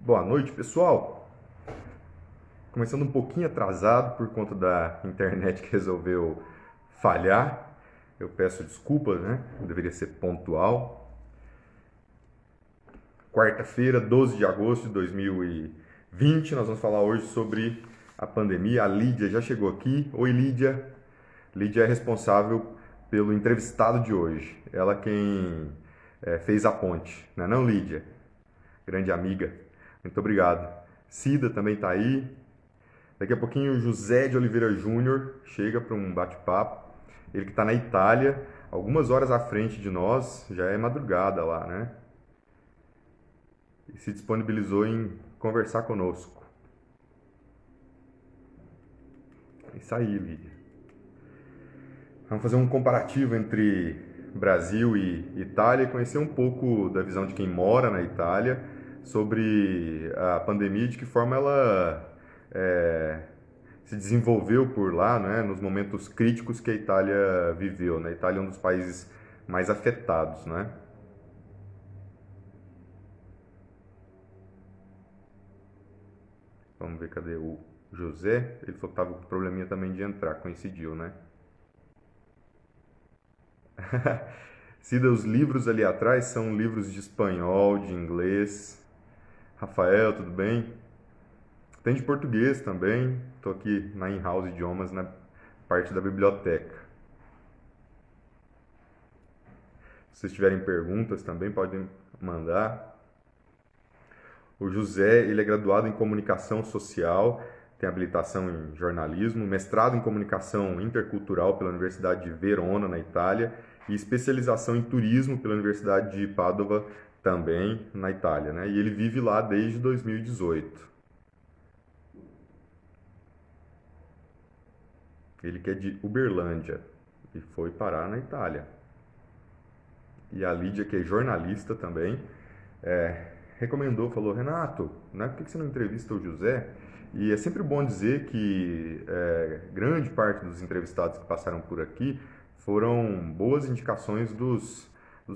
Boa noite, pessoal. Começando um pouquinho atrasado por conta da internet que resolveu falhar. Eu peço desculpas, né? Eu deveria ser pontual. Quarta-feira, 12 de agosto de 2020, nós vamos falar hoje sobre a pandemia. A Lídia já chegou aqui. Oi, Lídia. Lídia é responsável pelo entrevistado de hoje. Ela quem fez a ponte, não é não, Lídia? Grande amiga. Muito obrigado. Cida também está aí. Daqui a pouquinho o José de Oliveira Júnior chega para um bate-papo. Ele que está na Itália, algumas horas à frente de nós, já é madrugada lá, né? E se disponibilizou em conversar conosco. É isso aí, Lídia. Vamos fazer um comparativo entre Brasil e Itália e conhecer um pouco da visão de quem mora na Itália sobre a pandemia e de que forma ela se desenvolveu por lá, né, nos momentos críticos que a Itália viveu. Né? A Itália é um dos países mais afetados, né? Vamos ver, cadê o José? Ele falou que estava com probleminha também de entrar, coincidiu, né? Cida, os livros ali atrás são livros de espanhol, de inglês. Rafael, tudo bem? Tem de português também. Estou aqui na In-House Idiomas, na parte da biblioteca. Se vocês tiverem perguntas também, podem mandar. O José, ele é graduado em comunicação social, tem habilitação em jornalismo, mestrado em comunicação intercultural pela Universidade de Verona, na Itália, e especialização em turismo pela Universidade de Padova, também na Itália, né? E ele vive lá desde 2018. Ele que é de Uberlândia e foi parar na Itália. E a Lídia, que é jornalista também, recomendou, falou, Renato, né, por que você não entrevista o José? E é sempre bom dizer que grande parte dos entrevistados que passaram por aqui foram boas indicações dos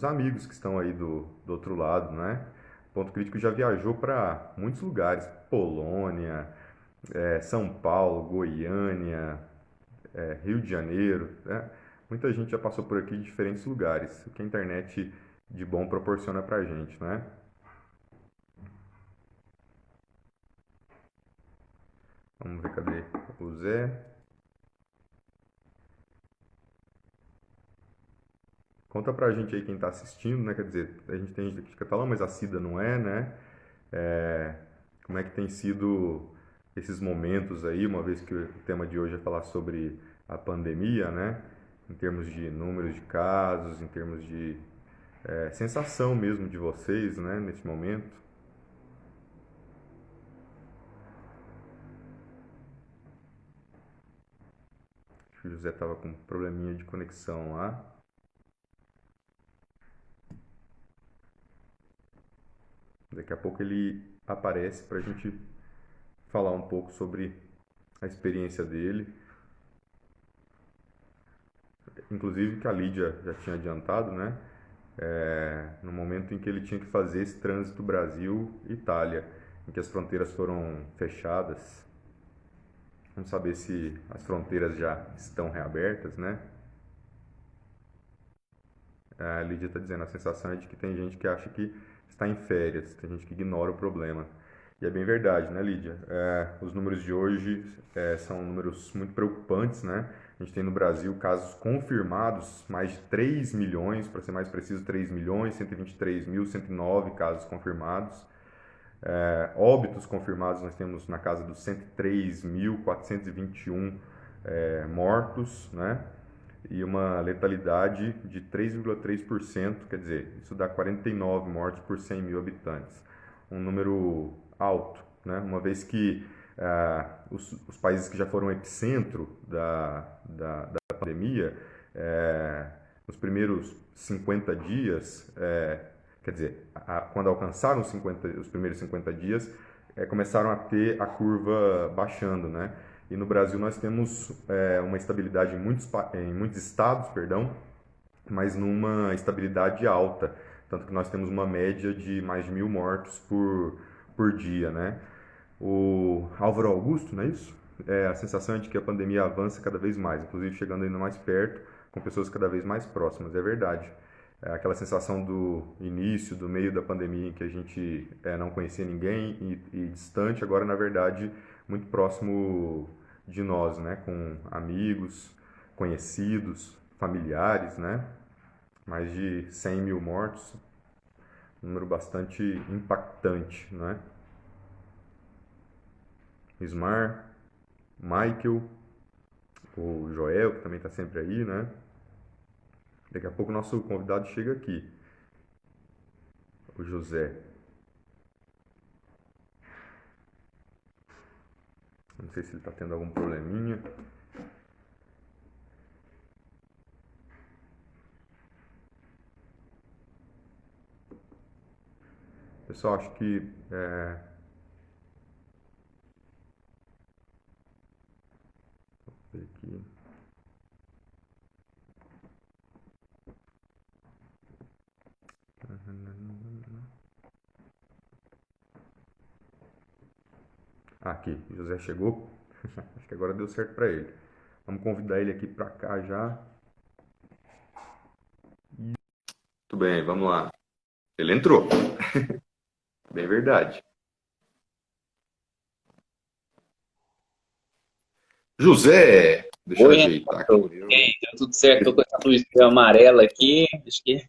amigos que estão aí do outro lado, né? Ponto Crítico já viajou para muitos lugares, Polônia, São Paulo, Goiânia, Rio de Janeiro, né? Muita gente já passou por aqui de diferentes lugares, o que a internet de bom proporciona pra gente, né? Vamos ver, cadê o Zé? Conta pra gente aí quem tá assistindo, né? Quer dizer, a gente tem gente aqui de catalão, mas a Cida não é, né? É, como é que tem sido esses momentos aí, uma vez que o tema de hoje é falar sobre a pandemia, né? Em termos de números de casos, em termos de sensação mesmo de vocês, né? Nesse momento. Acho que o José tava com um probleminha de conexão lá. Daqui a pouco ele aparece pra gente falar um pouco sobre a experiência dele. Inclusive que a Lídia já tinha adiantado, né? No momento em que ele tinha que fazer esse trânsito Brasil-Itália, em que as fronteiras foram fechadas. Vamos saber se as fronteiras já estão reabertas, né? A Lídia está dizendo, a sensação é de que tem gente que acha que está em férias, tem gente que ignora o problema. E é bem verdade, né, Lídia? Os números de hoje são números muito preocupantes, né? A gente tem no Brasil casos confirmados, mais de 3 milhões, para ser mais preciso, 3 milhões, 123.109 casos confirmados. Óbitos confirmados, nós temos na casa dos 103.421 mortos, né? E uma letalidade de 3,3%, quer dizer, isso dá 49 mortes por 100 mil habitantes. Um número alto, né? Uma vez que os países que já foram epicentro da pandemia, nos primeiros 50 dias, quer dizer, quando alcançaram os primeiros 50 dias, começaram a ter a curva baixando, né? E no Brasil nós temos uma estabilidade em muitos estados, perdão, mas numa estabilidade alta. Tanto que nós temos uma média de mais de 1.000 mortos por por dia, né? O Álvaro Augusto, não é isso? A sensação é de que a pandemia avança cada vez mais, inclusive chegando ainda mais perto, com pessoas cada vez mais próximas. É verdade. É aquela sensação do início, do meio da pandemia, em que a gente não conhecia ninguém e distante, agora, na verdade, muito próximo de nós, né? Com amigos, conhecidos, familiares, né? Mais de 100 mil mortos, um número bastante impactante, né? Ismar, Michael, o Joel, que também está sempre aí, né? Daqui a pouco o nosso convidado chega aqui, o José. Não sei se ele está tendo algum probleminha. Pessoal, acho que aqui. Aqui, o José chegou. Acho que agora deu certo para ele. Vamos convidar ele aqui para cá já. Muito bem, vamos lá. Ele entrou. Bem verdade. José, deixa eu Oi, ajeitar aqui o Renato. meu. Bem, deu tudo certo. Tô com essa luz amarela aqui. Acho que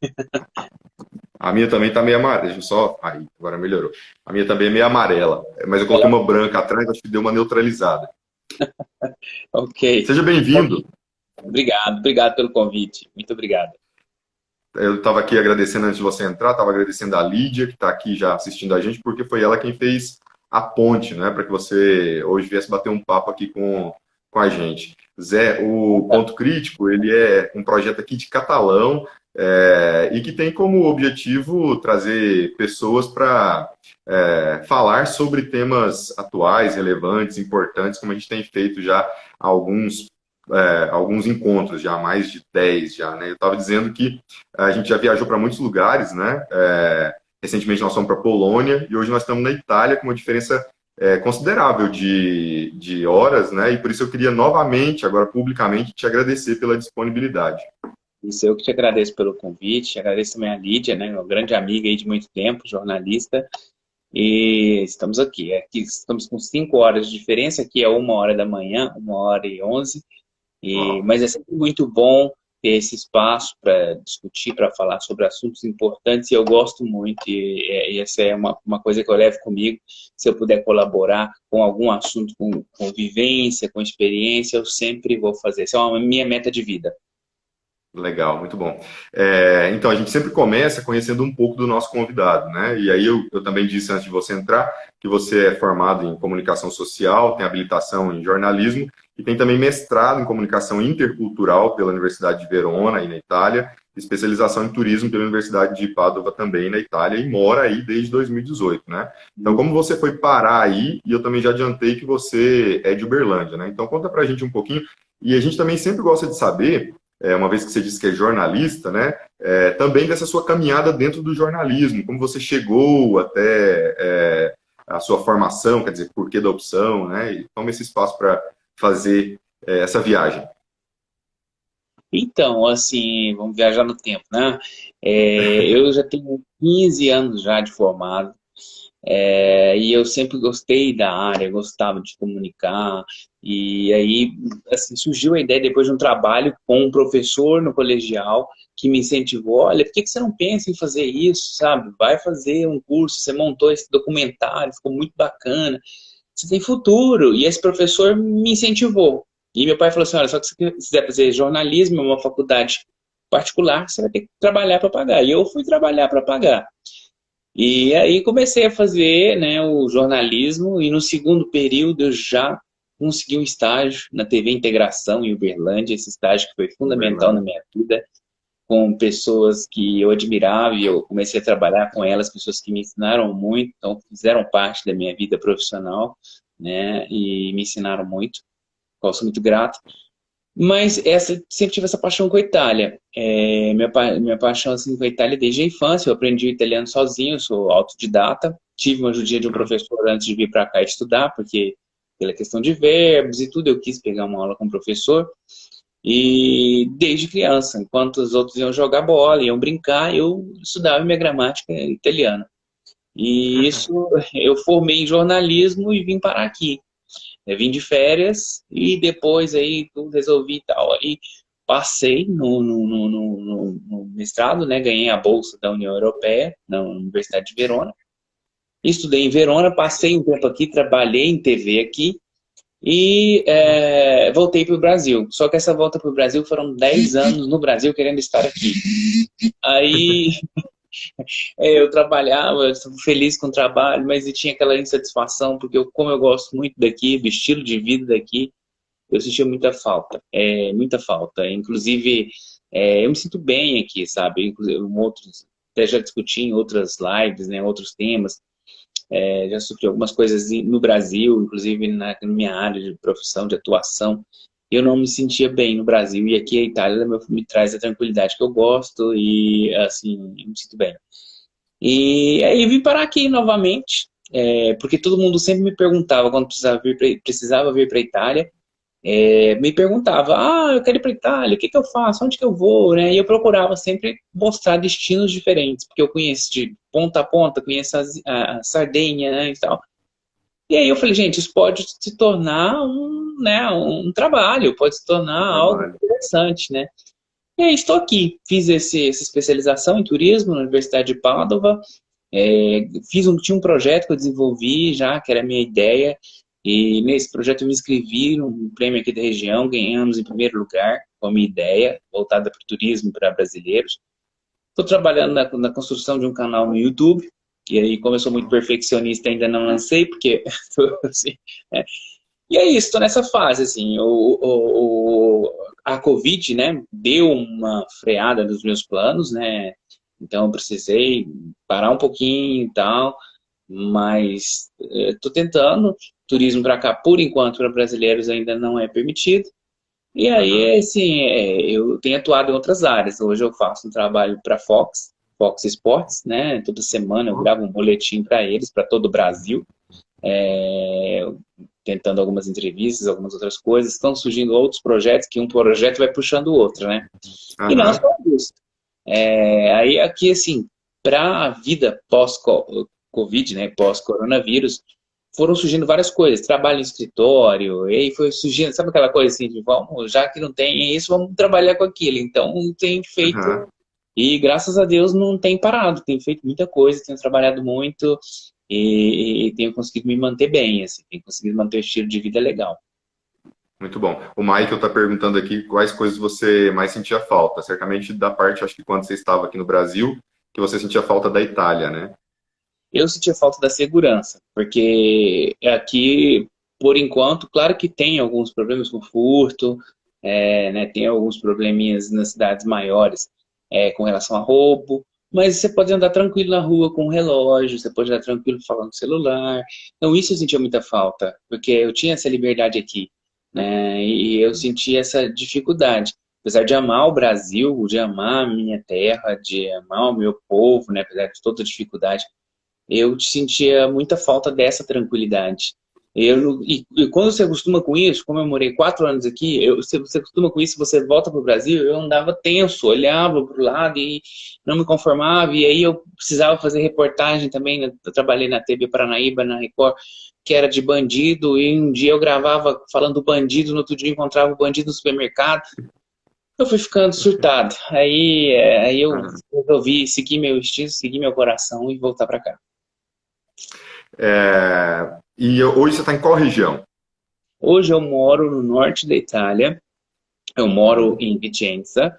A minha também tá meio amarela. Deixa eu só. Aí, agora melhorou. A minha também é meio amarela. Mas eu coloquei ela. uma branca atrás, acho que deu uma neutralizada. Ok. Seja bem-vindo. Obrigado, obrigado pelo convite. Muito obrigado. Eu estava aqui agradecendo antes de você entrar, estava agradecendo a Lídia, que está aqui já assistindo a gente, porque foi ela quem fez a ponte, né, para que você hoje viesse bater um papo aqui com a gente. Zé, o Ponto Crítico, ele é um projeto aqui de Catalão, e que tem como objetivo trazer pessoas para falar sobre temas atuais, relevantes, importantes, como a gente tem feito já há alguns encontros, já mais de 10 já, né? Eu estava dizendo que a gente já viajou para muitos lugares, né? Recentemente nós fomos para a Polônia e hoje nós estamos na Itália com uma diferença considerável de horas, né? E por isso eu queria novamente, agora publicamente, te agradecer pela disponibilidade. Isso eu que te agradeço pelo convite. Agradeço também a Lídia, né, uma grande amiga aí de muito tempo, jornalista. E estamos aqui. Aqui estamos com 5 horas de diferença. Aqui é 1 hora da manhã, 1h11. Ó, Mas é sempre muito bom ter esse espaço para discutir, para falar sobre assuntos importantes, e eu gosto muito, e essa é uma coisa que eu levo comigo. Se eu puder colaborar com algum assunto, com vivência, com experiência, eu sempre vou fazer. Essa é uma minha meta de vida. legal, muito bom. Então, a gente sempre começa conhecendo um pouco do nosso convidado, né? E aí eu também disse antes de você entrar que você é formado em comunicação social, tem habilitação em jornalismo e tem também mestrado em comunicação intercultural pela Universidade de Verona, aí na Itália, especialização em turismo pela Universidade de Padova, também na Itália, e mora aí desde 2018, né? Então, como você foi parar aí, e eu também já adiantei que você é de Uberlândia, né? Então, conta pra gente um pouquinho. E a gente também sempre gosta de saber uma vez que você disse que é jornalista, né? Também dessa sua caminhada dentro do jornalismo, como você chegou até a sua formação, quer dizer, por que da opção, né? E toma esse espaço para fazer essa viagem. Então, assim, vamos viajar no tempo, né? Eu já tenho 15 anos já de formado. E eu sempre gostei da área, gostava de comunicar. E aí, assim, surgiu a ideia depois de um trabalho com um professor no colegial que me incentivou. Olha, por que você não pensa em fazer isso, sabe? Vai fazer um curso, você montou esse documentário, ficou muito bacana. Você tem futuro. E esse professor me incentivou. E meu pai falou assim, olha, só que se você quiser fazer jornalismo, é uma faculdade particular, você vai ter que trabalhar para pagar. E eu fui trabalhar para pagar. E aí comecei a fazer, né, o jornalismo e no segundo período eu já consegui um estágio na TV Integração em Uberlândia, esse estágio que foi fundamental na Uberlândia. minha vida, com pessoas que eu admirava e eu comecei a trabalhar com elas, pessoas que me ensinaram muito, então fizeram parte da minha vida profissional, né, e me ensinaram muito, qual sou muito grato. Mas sempre tive essa paixão com a Itália. Minha paixão assim, com a Itália desde a infância. Eu aprendi o italiano sozinho, eu sou autodidata. Tive uma ajudinha de um Uhum. professor antes de vir para cá estudar, porque pela questão de verbos e tudo, eu quis pegar uma aula com o professor. E desde criança, enquanto os outros iam jogar bola, iam brincar, eu estudava minha gramática italiana. E isso, eu formei em jornalismo e vim parar aqui. Eu vim de férias e depois aí tudo resolvi e tal. Aí passei no mestrado, né? Ganhei a bolsa da União Europeia na Universidade de Verona. Estudei em Verona, passei um tempo aqui, trabalhei em TV aqui e voltei para o Brasil. Só que essa volta para o Brasil foram 10 anos no Brasil querendo estar aqui. Aí eu trabalhava, eu estava feliz com o trabalho, mas eu tinha aquela insatisfação, porque como eu gosto muito daqui, do estilo de vida daqui, eu sentia muita falta, muita falta. Inclusive, eu me sinto bem aqui, sabe? Inclusive, até já discuti em outras lives, né, outros temas. Já sofri algumas coisas no Brasil, inclusive na minha área de profissão, de atuação. Eu não me sentia bem no Brasil e aqui a Itália me traz a tranquilidade que eu gosto e, assim, eu me sinto bem. E aí eu vim parar aqui novamente, porque todo mundo sempre me perguntava quando precisava vir para a Itália, me perguntava, eu quero ir para Itália, o que que eu faço, onde que eu vou, né? E eu procurava sempre mostrar destinos diferentes, porque eu conheço de ponta a ponta, conheço a Sardenha, né, e tal. E aí eu falei, gente, isso pode se tornar né, um trabalho, pode se tornar algo Trabalho. interessante, né? E aí estou aqui, fiz essa especialização em turismo na Universidade de Padova, tinha um projeto que eu desenvolvi já, que era a minha ideia, e nesse projeto eu me inscrevi num prêmio aqui da região, ganhamos em primeiro lugar com a minha ideia, voltada para o turismo para brasileiros. Estou trabalhando na construção de um canal no YouTube, e aí, como eu sou muito perfeccionista, ainda não lancei, porque assim, né? E é isso, estou nessa fase, assim, a Covid, né, deu uma freada nos meus planos, né, então eu precisei parar um pouquinho e tal, mas estou tentando. Turismo para cá, por enquanto, para brasileiros ainda não é permitido. E Uhum. aí, assim, eu tenho atuado em outras áreas. Hoje eu faço um trabalho para Fox Sports, né? Toda semana eu Ó, gravo um boletim para eles, para todo o Brasil, é, tentando algumas entrevistas, algumas outras coisas. Estão surgindo outros projetos, que um projeto vai puxando o outro, né? E não aham. só isso. Aí aqui, assim, para a vida pós-Covid, né, pós-coronavírus, foram surgindo várias coisas, trabalho em escritório, e aí foi surgindo, sabe aquela coisa assim, de vamos, já que não tem isso, vamos trabalhar com aquilo. Então, tem feito, Aham. e graças a Deus não tem parado, tenho feito muita coisa, tenho trabalhado muito, e tenho conseguido me manter bem, assim, tenho conseguido manter o estilo de vida legal. Muito bom. O Michael está perguntando aqui quais coisas você mais sentia falta. Certamente da parte, acho que quando você estava aqui no Brasil, que você sentia falta da Itália, né? Eu sentia falta da segurança, porque aqui, por enquanto, claro que tem alguns problemas com furto, né, tem alguns probleminhas nas cidades maiores com relação a roubo, mas você pode andar tranquilo na rua com um relógio, você pode andar tranquilo falando no celular. Então isso eu sentia muita falta, porque eu tinha essa liberdade aqui, né, e eu sentia essa dificuldade. Apesar de amar o Brasil, de amar a minha terra, de amar o meu povo, né, apesar de toda a dificuldade, eu sentia muita falta dessa tranquilidade. E quando você acostuma com isso, como eu morei 4 anos aqui, você acostuma com isso, você volta para o Brasil, eu andava tenso, olhava para o lado e não me conformava. E aí eu precisava fazer reportagem também, né? Eu trabalhei na TV Paranaíba, na Record, que era de bandido, e um dia eu gravava falando do bandido, no outro dia eu encontrava o bandido no supermercado. Eu fui ficando surtado. Aí eu Aham. resolvi seguir meu estilo, seguir meu coração e voltar para cá. E hoje você está em qual região? Hoje eu moro no norte da Itália, eu moro Uhum. em Vicenza,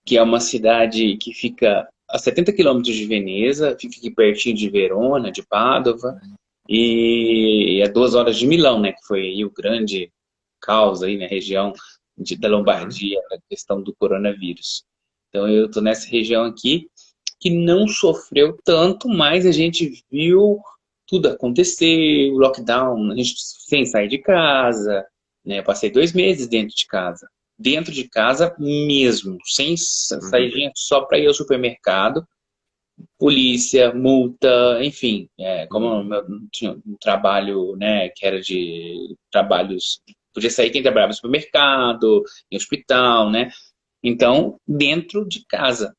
que é uma cidade que fica a 70 quilômetros de Veneza, fica aqui pertinho de Verona, de Padova, e é 2 horas de Milão, né, que foi aí o grande caos aí na região da Uhum. Lombardia, na questão do coronavírus. Então eu estou nessa região aqui, que não sofreu tanto, mas a gente viu tudo acontecer, o lockdown, a gente sem sair de casa, né? Eu passei 2 meses dentro de casa. dentro de casa mesmo, sem sair só para ir ao supermercado, polícia, multa, enfim, como eu tinha um trabalho, né, que era de trabalhos, podia sair quem trabalhava no supermercado, em hospital, né, então dentro de casa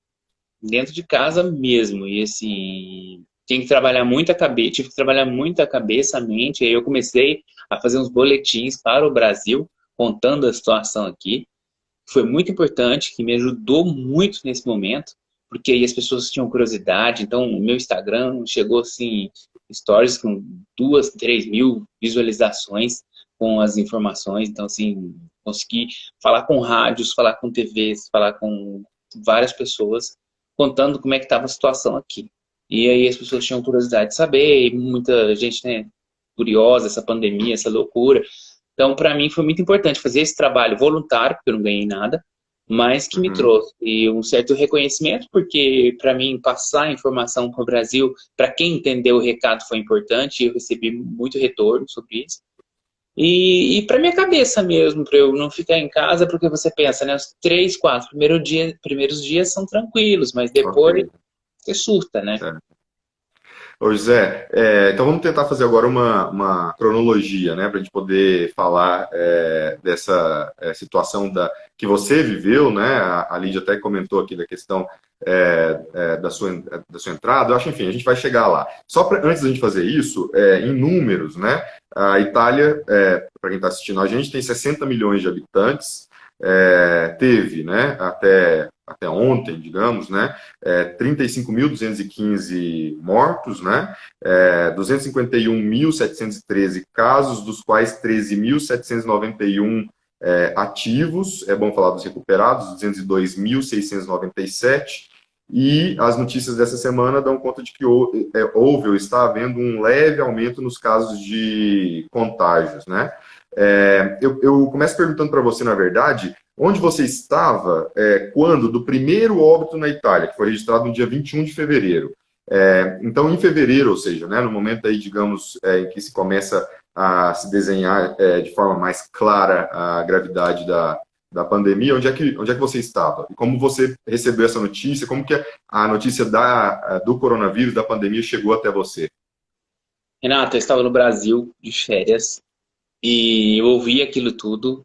mesmo, e assim, tinha que trabalhar muito a cabeça, tive que trabalhar muito a cabeça, a mente, aí eu comecei a fazer uns boletins para o Brasil, contando a situação aqui, foi muito importante, que me ajudou muito nesse momento, porque aí as pessoas tinham curiosidade, então o meu Instagram chegou assim, stories com 2, 3 mil visualizações com as informações, então assim, consegui falar com rádios, falar com TVs, falar com várias pessoas, contando como é que estava a situação aqui. E aí as pessoas tinham curiosidade de saber, e muita gente, né, curiosa, essa pandemia, essa loucura, então, para mim, foi muito importante fazer esse trabalho voluntário, porque eu não ganhei nada, mas que me Uhum. trouxe um certo reconhecimento, porque para mim passar a informação para o Brasil, para quem entendeu o recado foi importante, e eu recebi muito retorno sobre isso. E para minha cabeça mesmo, para eu não ficar em casa, porque você pensa, né, os 3, 4 primeiros dias são tranquilos, mas depois Ok. você surta, né? Ô José, então vamos tentar fazer agora uma cronologia, né, para a gente poder falar dessa situação que você viveu, né? A Lídia até comentou aqui da questão da sua entrada. Eu acho, enfim, a gente vai chegar lá. Só antes da gente fazer isso, em números, né? A Itália, para quem está assistindo a gente, tem 60 milhões de habitantes. Teve, né, até ontem, digamos, né, 35.215 mortos, né, 251.713 casos, dos quais 13.791 ativos, é bom falar dos recuperados, 202.697, e as notícias dessa semana dão conta de que houve ou está havendo um leve aumento nos casos de contágios, né. Eu começo perguntando para você, na verdade, onde você estava quando do primeiro óbito na Itália, que foi registrado no dia 21 de fevereiro. Então, em fevereiro, ou seja, né, no momento aí, digamos, em que se começa a se desenhar de forma mais clara a gravidade da pandemia, onde é que você estava? E como você recebeu essa notícia? Como que a notícia do coronavírus, da pandemia, chegou até você? Renato, eu estava no Brasil de férias e eu ouvi aquilo tudo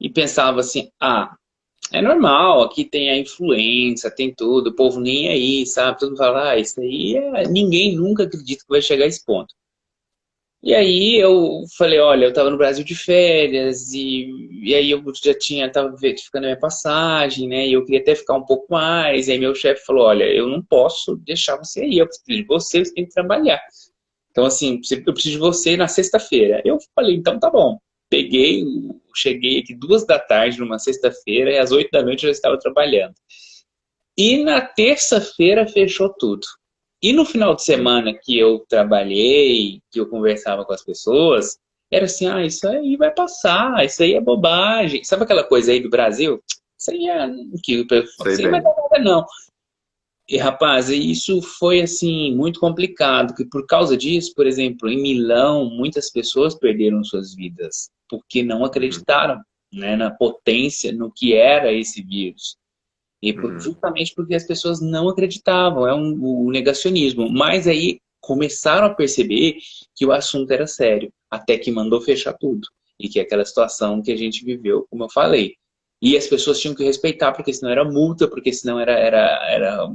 e pensava assim, é normal, aqui tem a influência, tem tudo, o povo nem é aí, sabe? Todo mundo fala, isso aí ninguém nunca acredita que vai chegar a esse ponto. E aí eu falei, olha, eu tava no Brasil de férias e aí eu já tava verificando a minha passagem, né? E eu queria até ficar um pouco mais. E aí meu chefe falou, olha, eu não posso deixar você aí, eu preciso de você, você tem que trabalhar. Então, assim, eu preciso de você na sexta-feira. Eu falei, então tá bom. Cheguei aqui 2 da tarde numa sexta-feira e às 8 da noite eu já estava trabalhando. E na terça-feira fechou tudo. E no final de semana que eu trabalhei, que eu conversava com as pessoas, era assim, isso aí vai passar, isso aí é bobagem. Sabe aquela coisa aí do Brasil? Isso aí Sei isso aí não vai bem. dar nada, não. E, rapaz, isso foi, assim, muito complicado, que por causa disso, por exemplo, em Milão, muitas pessoas perderam suas vidas, porque não Uhum, acreditaram, né, na potência, no que era esse vírus. E uhum, justamente porque as pessoas não acreditavam, o negacionismo. Mas aí começaram a perceber que o assunto era sério, até que mandou fechar tudo. E que é aquela situação que a gente viveu, como eu falei. E as pessoas tinham que respeitar, porque senão era multa, porque senão era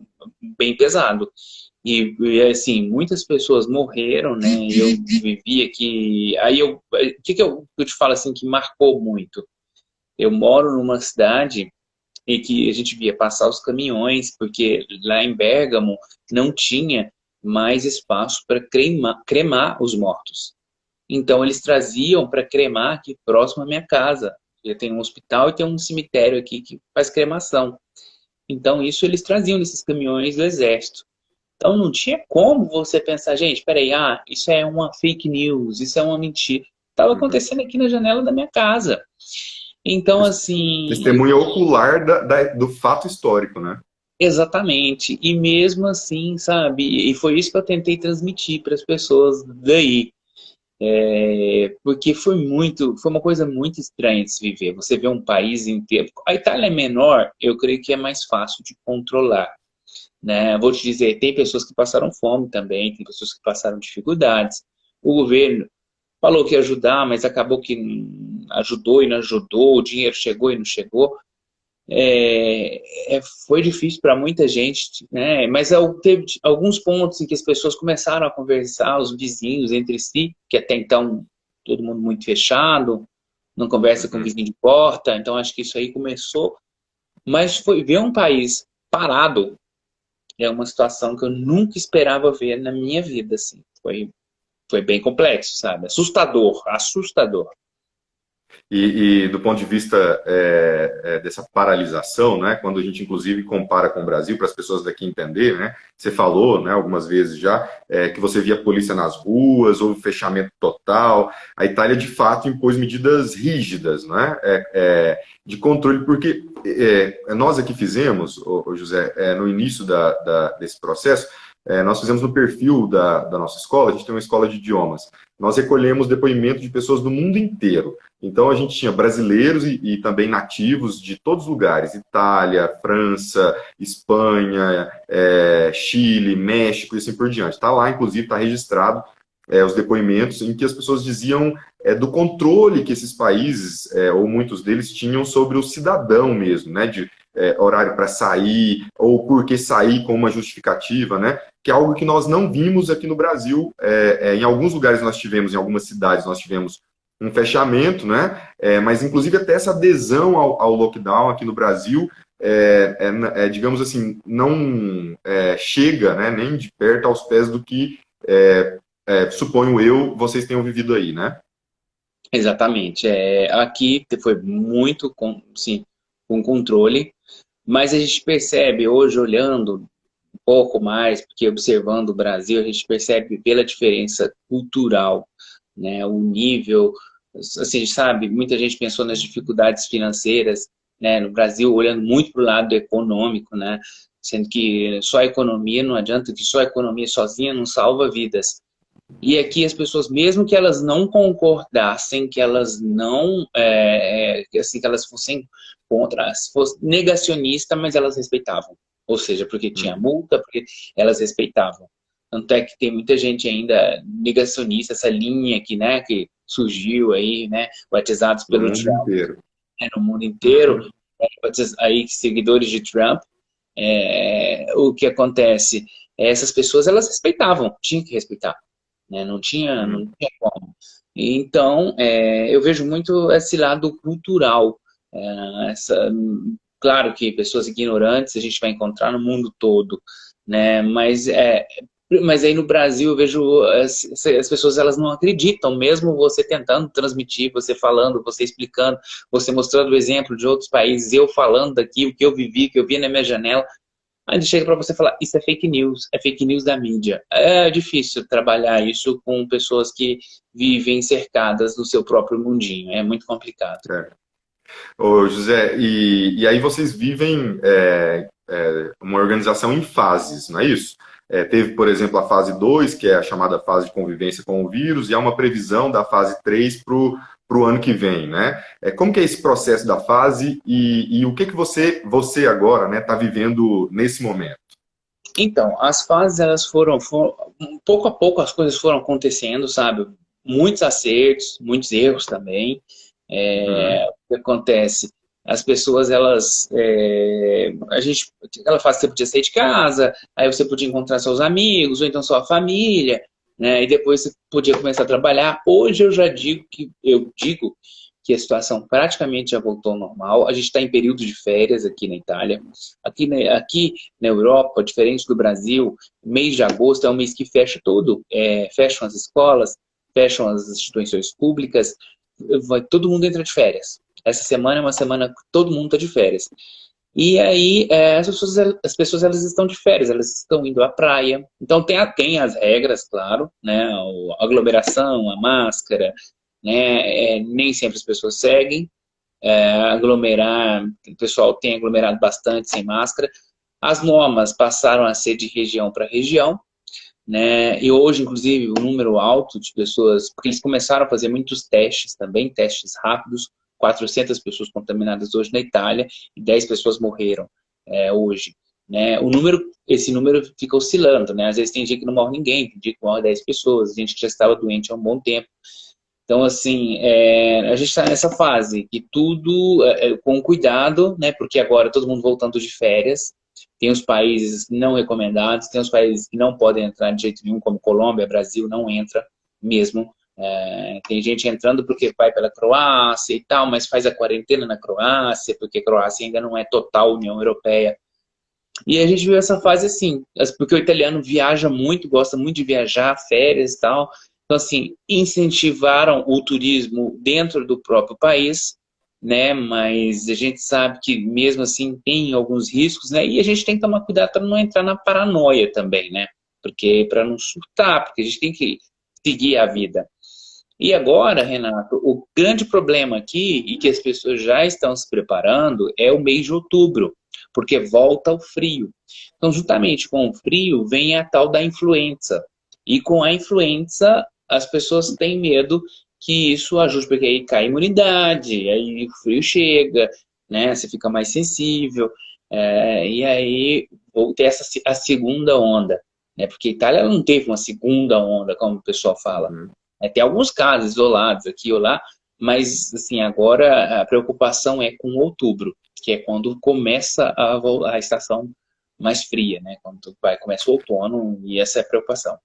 bem pesado. Assim, muitas pessoas morreram, né? E eu vivia aqui. O que eu te falo assim que marcou muito? Eu moro numa cidade e que a gente via passar os caminhões, porque lá em Bérgamo não tinha mais espaço para cremar os mortos. Então eles traziam para cremar aqui próximo à minha casa. Eu tenho um hospital e tem um cemitério aqui que faz cremação. Então isso eles traziam nesses caminhões do exército. Então não tinha como você pensar, gente, peraí, isso é uma fake news, isso é uma mentira. Estava uhum. acontecendo aqui na janela da minha casa. Então, assim, Testemunha ocular do fato histórico, né? exatamente. E mesmo assim, sabe? E foi isso que eu tentei transmitir para as pessoas daí. Porque foi uma coisa muito estranha de se viver. Você vê um país inteiro. A Itália é menor, eu creio que é mais fácil de controlar, né? Vou te dizer, tem pessoas que passaram fome também, tem pessoas que passaram dificuldades. O governo falou que ia ajudar, mas acabou que ajudou e não ajudou, o dinheiro chegou e não chegou. Foi difícil para muita gente, né? Mas teve alguns pontos em que as pessoas começaram a conversar, os vizinhos entre si, que até então todo mundo muito fechado, não conversa com o Uhum. vizinho de porta, então acho que isso aí começou. Mas foi ver um país parado é uma situação que eu nunca esperava ver na minha vida, assim. Foi bem complexo, sabe? Assustador, assustador. E do ponto de vista dessa paralisação, né, quando a gente inclusive compara com o Brasil, para as pessoas daqui entender, né, você falou, né, algumas vezes já, que você via polícia nas ruas, houve fechamento total. A Itália, de fato, impôs medidas rígidas, né, de controle, porque nós aqui fizemos, José, no início desse processo, nós fizemos no perfil da nossa escola, a gente tem uma escola de idiomas, nós recolhemos depoimentos de pessoas do mundo inteiro. Então a gente tinha brasileiros e também nativos de todos os lugares, Itália, França, Espanha, Chile, México e assim por diante. Está lá, inclusive, está registrado os depoimentos em que as pessoas diziam do controle que esses países, ou muitos deles, tinham sobre o cidadão mesmo, né? De horário para sair, ou por que sair com uma justificativa, né? Que é algo que nós não vimos aqui no Brasil. Em alguns lugares nós tivemos, em algumas cidades nós tivemos um fechamento, né? Mas inclusive até essa adesão ao lockdown aqui no Brasil, digamos assim, não chega, né, nem de perto aos pés do que, suponho eu, vocês tenham vivido aí, né? Exatamente. Aqui foi muito sim, com controle, mas a gente percebe hoje, olhando um pouco mais, porque observando o Brasil, a gente percebe pela diferença cultural, né, o nível, assim, sabe, muita gente pensou nas dificuldades financeiras, né, no Brasil, olhando muito para o lado econômico, né, sendo que só a economia, não adianta que só a economia sozinha não salva vidas. E aqui as pessoas, mesmo que elas não concordassem, que elas não, assim, que elas fossem contra, se fosse negacionista, mas elas respeitavam. Ou seja, porque tinha Uhum. multa, porque elas respeitavam. Tanto é que tem muita gente ainda negacionista, essa linha que, né, que surgiu aí, né, batizados No pelo mundo Trump, inteiro. né, no mundo inteiro, aí seguidores de Trump. O que acontece? Essas pessoas, elas respeitavam, tinham que respeitar, né? Não Uhum. tinha como. Então, eu vejo muito esse lado cultural. Claro que pessoas ignorantes a gente vai encontrar no mundo todo, né? Mas aí no Brasil eu vejo as pessoas, elas não acreditam, mesmo você tentando transmitir, você falando, você explicando, você mostrando o exemplo de outros países, eu falando daqui, o que eu vivi, o que eu vi na minha janela. Aí ele chega para você falar, isso é fake news da mídia. É difícil trabalhar isso com pessoas que vivem cercadas do seu próprio mundinho. É muito complicado. Ô, José, e aí vocês vivem uma organização em fases, não é isso? Teve, por exemplo, a fase 2, que é a chamada fase de convivência com o vírus, e há uma previsão da fase 3 para o ano que vem, né? Como que é esse processo da fase e o que você agora, né, está vivendo nesse momento? Então, as fases, pouco a pouco as coisas foram acontecendo, sabe? Muitos acertos, muitos erros também. Uhum. O que acontece? As pessoas, aquela fase você podia sair de casa, aí você podia encontrar seus amigos, ou então sua família, né? E depois você podia começar a trabalhar. Hoje eu digo que a situação praticamente já voltou ao normal. A gente está em período de férias aqui na Itália. Aqui na Europa, diferente do Brasil, mês de agosto é um mês que fecha tudo. Fecham as escolas, fecham as instituições públicas, todo mundo entra de férias. Essa semana é uma semana que todo mundo está de férias. E aí as pessoas elas estão de férias, elas estão indo à praia. Então tem as regras, claro, né? A aglomeração, a máscara, né? Nem sempre as pessoas seguem. O pessoal tem aglomerado bastante sem máscara. As normas passaram a ser de região para região. né? E hoje, inclusive, o número alto de pessoas, porque eles começaram a fazer muitos testes também, testes rápidos, 400 pessoas contaminadas hoje na Itália e 10 pessoas morreram hoje, né? Esse número fica oscilando, né? Às vezes tem dia que não morre ninguém, tem dia que morre 10 pessoas, gente que já estava doente há um bom tempo. Então, assim, a gente está nessa fase, que tudo com cuidado, né? Porque agora todo mundo voltando de férias, tem os países não recomendados, tem os países que não podem entrar de jeito nenhum, como Colômbia, Brasil, não entra mesmo. Tem gente entrando porque vai pela Croácia e tal, mas faz a quarentena na Croácia, porque a Croácia ainda não é total União Europeia. E a gente viu essa fase assim, porque o italiano viaja muito, gosta muito de viajar, férias e tal. Então, assim, incentivaram o turismo dentro do próprio país, né? Mas a gente sabe que mesmo assim tem alguns riscos, né? E a gente tem que tomar cuidado para não entrar na paranoia também, né? Porque para não surtar, porque a gente tem que seguir a vida. E agora, Renato, o grande problema aqui, e que as pessoas já estão se preparando, é o mês de outubro, porque volta o frio. Então, juntamente com o frio, vem a tal da influenza. E com a influenza, as pessoas têm medo que isso ajude, porque aí cai a imunidade, aí o frio chega, né? Você fica mais sensível, e aí vou ter a segunda onda, né? Porque a Itália não teve uma segunda onda, como o pessoal fala. Uhum. Tem alguns casos isolados aqui ou lá, mas assim, agora a preocupação é com outubro, que é quando começa a estação mais fria, né? Quando começa o outono, e essa é a preocupação.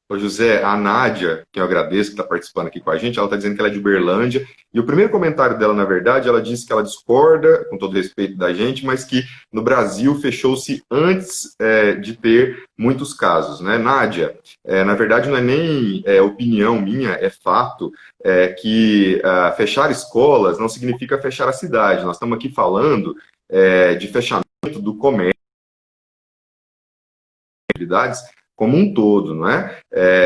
Ô José, a Nádia, que eu agradeço, que está participando aqui com a gente, ela está dizendo que ela é de Uberlândia. E o primeiro comentário dela, na verdade, ela disse que ela discorda, com todo respeito da gente, mas que no Brasil fechou-se antes de ter muitos casos, né? Nádia, na verdade não é nem opinião minha, é fato que fechar escolas não significa fechar a cidade. Nós estamos aqui falando de fechamento do comércio, atividades como um todo, não é?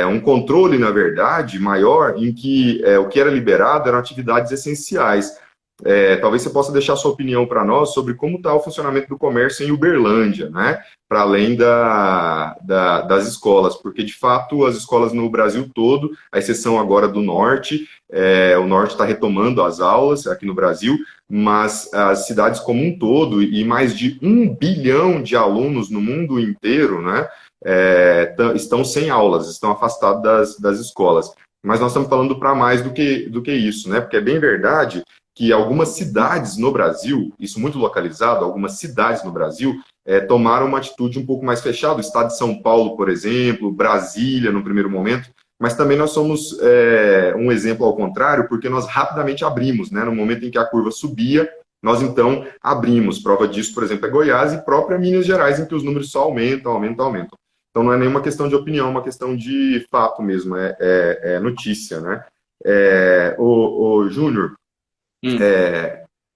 Um controle, na verdade, maior em que o que era liberado eram atividades essenciais. Talvez você possa deixar sua opinião para nós sobre como está o funcionamento do comércio em Uberlândia, né? Para além das escolas, porque de fato as escolas no Brasil todo, à exceção agora do norte, o norte está retomando as aulas aqui no Brasil, mas as cidades como um todo e mais de 1 bilhão de alunos no mundo inteiro, né? Estão sem aulas, estão afastados das escolas. Mas nós estamos falando para mais do que isso, né? Porque é bem verdade que algumas cidades no Brasil, isso muito localizado, algumas cidades no Brasil tomaram uma atitude um pouco mais fechada. O estado de São Paulo, por exemplo, Brasília, no primeiro momento, mas também nós somos um exemplo ao contrário, porque nós rapidamente abrimos, né? No momento em que a curva subia, nós então abrimos. Prova disso, por exemplo, é Goiás e própria Minas Gerais, em que os números só aumentam, aumentam, aumentam. Então não é nenhuma questão de opinião, é uma questão de fato mesmo, é notícia, né? O Júnior, Hum.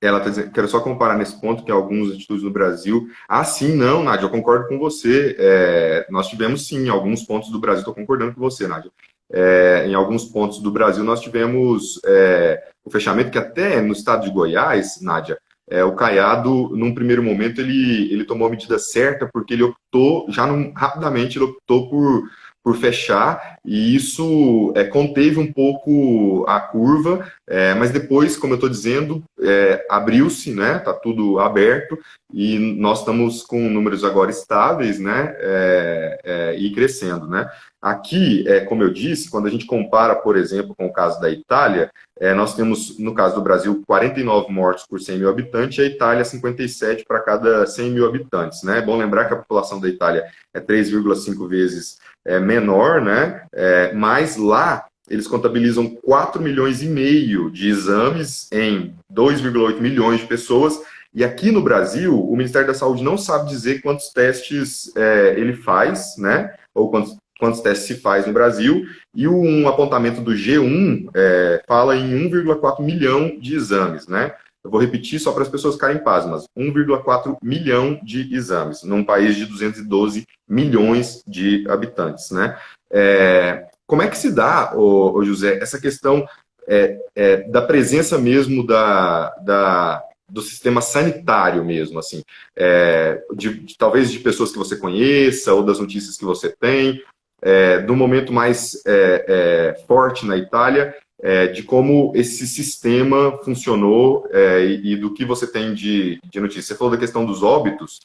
ela está dizendo, quero só comparar nesse ponto que algumas atitudes no Brasil. Ah, sim, não, Nádia, eu concordo com você. Nós tivemos, sim, em alguns pontos do Brasil, estou concordando com você, Nádia. Em alguns pontos do Brasil, nós tivemos o fechamento, que até no estado de Goiás, Nádia, o Caiado, num primeiro momento, ele tomou a medida certa, porque ele optou, rapidamente, ele optou por fechar, e isso conteve um pouco a curva, mas depois, como eu estou dizendo, abriu-se, né? Está tudo aberto, e nós estamos com números agora estáveis, né? E crescendo, né? Aqui, como eu disse, quando a gente compara, por exemplo, com o caso da Itália, nós temos, no caso do Brasil, 49 mortos por 100 mil habitantes, e a Itália 57 para cada 100 mil habitantes, né? É bom lembrar que a população da Itália é 3,5 vezes menor, né? Mas lá eles contabilizam 4 milhões e meio de exames em 2,8 milhões de pessoas. E aqui no Brasil, o Ministério da Saúde não sabe dizer quantos testes ele faz, né? Ou quantos testes se faz no Brasil. E um apontamento do G1 fala em 1,4 milhão de exames, né? Eu vou repetir só para as pessoas ficarem pasmas. 1,4 milhão de exames, num país de 212 milhões de habitantes, né? Como é que se dá, ô José, essa questão da presença mesmo do sistema sanitário mesmo, assim, talvez de pessoas que você conheça ou das notícias que você tem? do momento mais forte na Itália, de como esse sistema funcionou e do que você tem de notícia. Você falou da questão dos óbitos,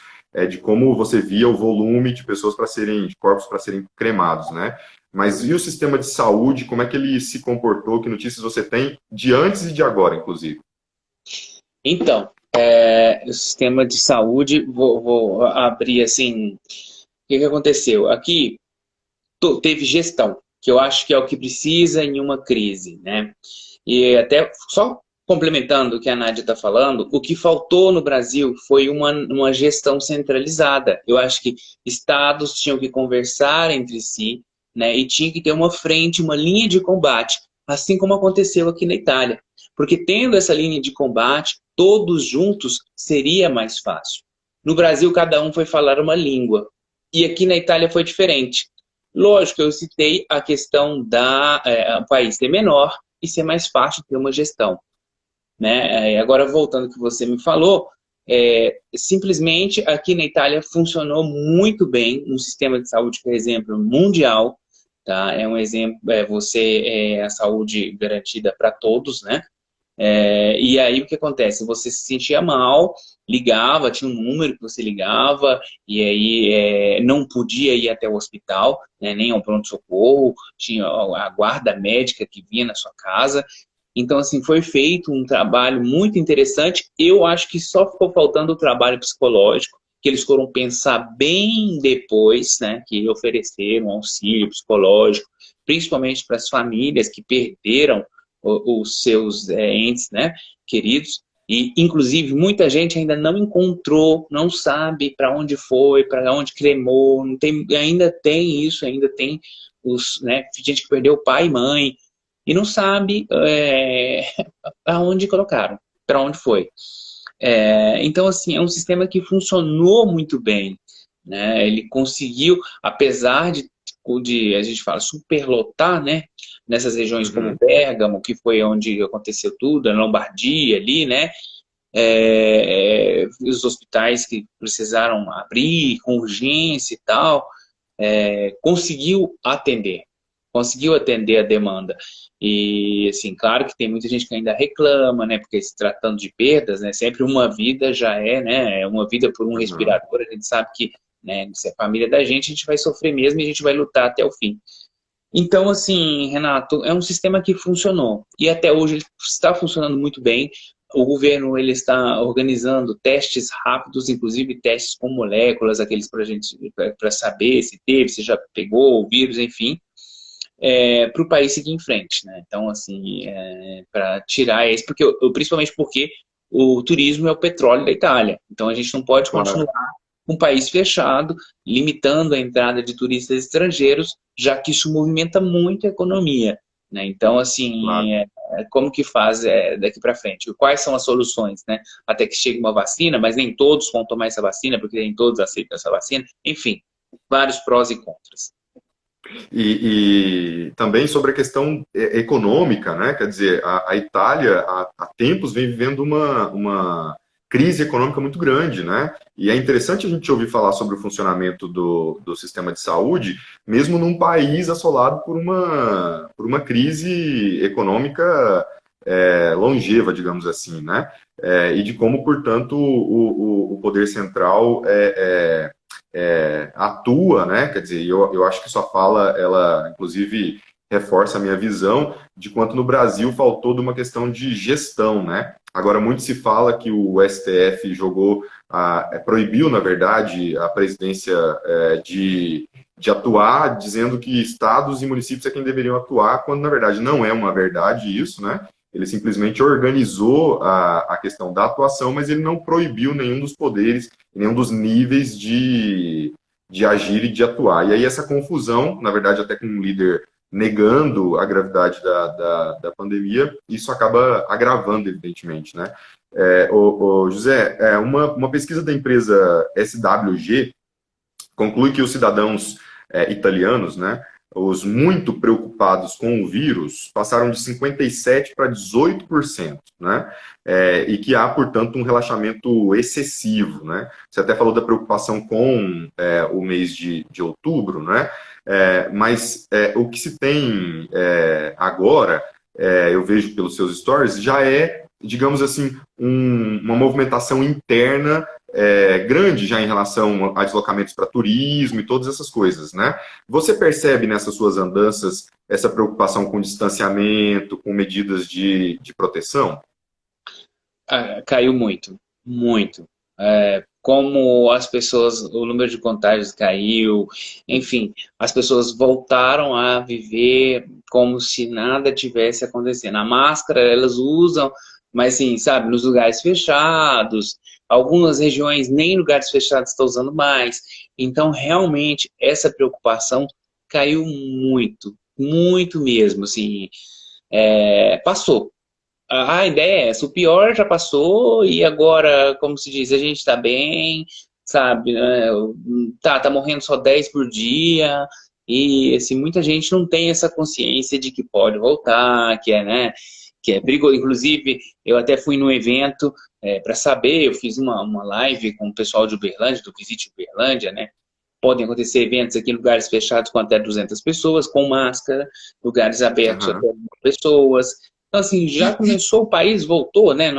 de como você via o volume de pessoas de corpos para serem cremados, né? Mas e o sistema de saúde, como é que ele se comportou? Que notícias você tem de antes e de agora, inclusive? Então, o sistema de saúde, vou abrir assim, o que aconteceu? Aqui teve gestão, que eu acho que é o que precisa em uma crise, né? E até só complementando o que a Nádia está falando, o que faltou no Brasil foi uma gestão centralizada. Eu acho que estados tinham que conversar entre si, né? E tinha que ter uma frente, uma linha de combate, assim como aconteceu aqui na Itália. Porque tendo essa linha de combate, todos juntos seria mais fácil. No Brasil, cada um foi falar uma língua. E aqui na Itália foi diferente. Lógico, eu citei a questão o país ser menor e ser mais fácil ter uma gestão, né? Agora, voltando ao que você me falou, simplesmente aqui na Itália funcionou muito bem um sistema de saúde, por exemplo, mundial, tá? É um exemplo, a saúde garantida para todos, né? E aí o que acontece? Você se sentia mal, ligava, tinha um número que você ligava, e aí não podia ir até o hospital, né, nem ao pronto-socorro, tinha a guarda médica que vinha na sua casa. Então, assim, foi feito um trabalho muito interessante. Eu acho que só ficou faltando o trabalho psicológico, que eles foram pensar bem depois, né, que ofereceram um auxílio psicológico, principalmente para as famílias que perderam os seus entes, né, queridos, e inclusive muita gente ainda não encontrou, não sabe para onde foi, para onde cremou, não tem, ainda tem isso, ainda tem gente que perdeu pai e mãe e não sabe aonde colocaram, para onde foi. Então, assim, é um sistema que funcionou muito bem, né? Ele conseguiu, apesar de a gente fala superlotar, né? Nessas regiões como Uhum. Bérgamo, que foi onde aconteceu tudo, a Lombardia ali, né? Os hospitais que precisaram abrir com urgência e tal, conseguiu atender a demanda. E, assim, claro que tem muita gente que ainda reclama, né? Porque se tratando de perdas, né? Sempre uma vida já né? Uma vida por um Uhum. respirador, a gente sabe que, né? Se é família da gente, a gente vai sofrer mesmo e a gente vai lutar até o fim. Então, assim, Renato, é um sistema que funcionou. E até hoje ele está funcionando muito bem. O governo ele está organizando testes rápidos, inclusive testes com moléculas, aqueles para gente para saber se teve, se já pegou o vírus, enfim, para o país seguir em frente, né? Então, assim, para tirar esse, principalmente porque o turismo é o petróleo da Itália. Então, a gente não pode continuar Claro. um país fechado, limitando a entrada de turistas estrangeiros, já que isso movimenta muito a economia, né? Então, assim, Claro. como que faz daqui para frente? Quais são as soluções, né? Até que chegue uma vacina, mas nem todos vão tomar essa vacina, porque nem todos aceitam essa vacina. Enfim, vários prós e contras. E também sobre a questão econômica, né? Quer dizer, a Itália há tempos vem vivendo uma crise econômica muito grande, né? E é interessante a gente ouvir falar sobre o funcionamento do sistema de saúde, mesmo num país assolado por uma crise econômica longeva, digamos assim, né? E de como, portanto, o poder central atua, né? Quer dizer, eu acho que sua fala, ela, inclusive, reforça a minha visão de quanto no Brasil faltou de uma questão de gestão, né? Agora, muito se fala que o STF proibiu, na verdade, a presidência de atuar, dizendo que estados e municípios é quem deveriam atuar, quando, na verdade, não é uma verdade isso, né? Ele simplesmente organizou a questão da atuação, mas ele não proibiu nenhum dos poderes, nenhum dos níveis de agir e de atuar. E aí essa confusão, na verdade até com um líder negando a gravidade da pandemia, isso acaba agravando, evidentemente, né? José, uma pesquisa da empresa SWG conclui que os cidadãos italianos, né, os muito preocupados com o vírus passaram de 57% para 18%, né? E que há, portanto, um relaxamento excessivo, né? Você até falou da preocupação com o mês de outubro, né? Mas o que se tem agora, eu vejo pelos seus stories, já é, digamos assim, uma movimentação interna grande já em relação a deslocamentos para turismo e todas essas coisas, né? Você percebe nessas suas andanças essa preocupação com distanciamento, com medidas de proteção? Caiu muito, muito. Como as pessoas, o número de contágios caiu, enfim, as pessoas voltaram a viver como se nada tivesse acontecendo. A máscara elas usam, mas assim, sabe, nos lugares fechados, algumas regiões nem lugares fechados estão usando mais. Então, realmente, essa preocupação caiu muito, muito mesmo, assim, passou. A ideia é essa, o pior já passou e agora, como se diz, a gente está bem, sabe, né? Tá morrendo só 10 por dia e assim, muita gente não tem essa consciência de que pode voltar, né, que é perigoso. Inclusive, eu até fui num evento para saber, eu fiz uma live com o pessoal de Uberlândia, do Visite Uberlândia, né? Podem acontecer eventos aqui em lugares fechados com até 200 pessoas, com máscara, lugares abertos até Aham. 1.000 pessoas. Então, assim, já começou, o país voltou, né?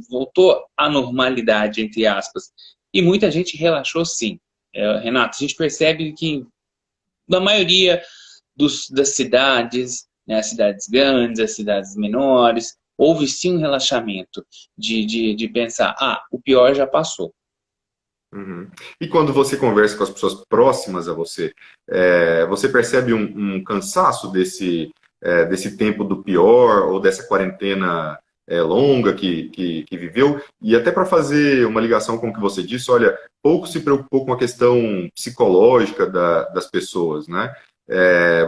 Voltou à normalidade, entre aspas. E muita gente relaxou, sim. Renato, a gente percebe que na maioria das cidades, né, as cidades grandes, as cidades menores, houve sim um relaxamento de pensar, o pior já passou. Uhum. E quando você conversa com as pessoas próximas a você, você percebe um cansaço desse tempo do pior ou dessa quarentena longa que viveu? E até para fazer uma ligação com o que você disse, olha, pouco se preocupou com a questão psicológica das pessoas, né?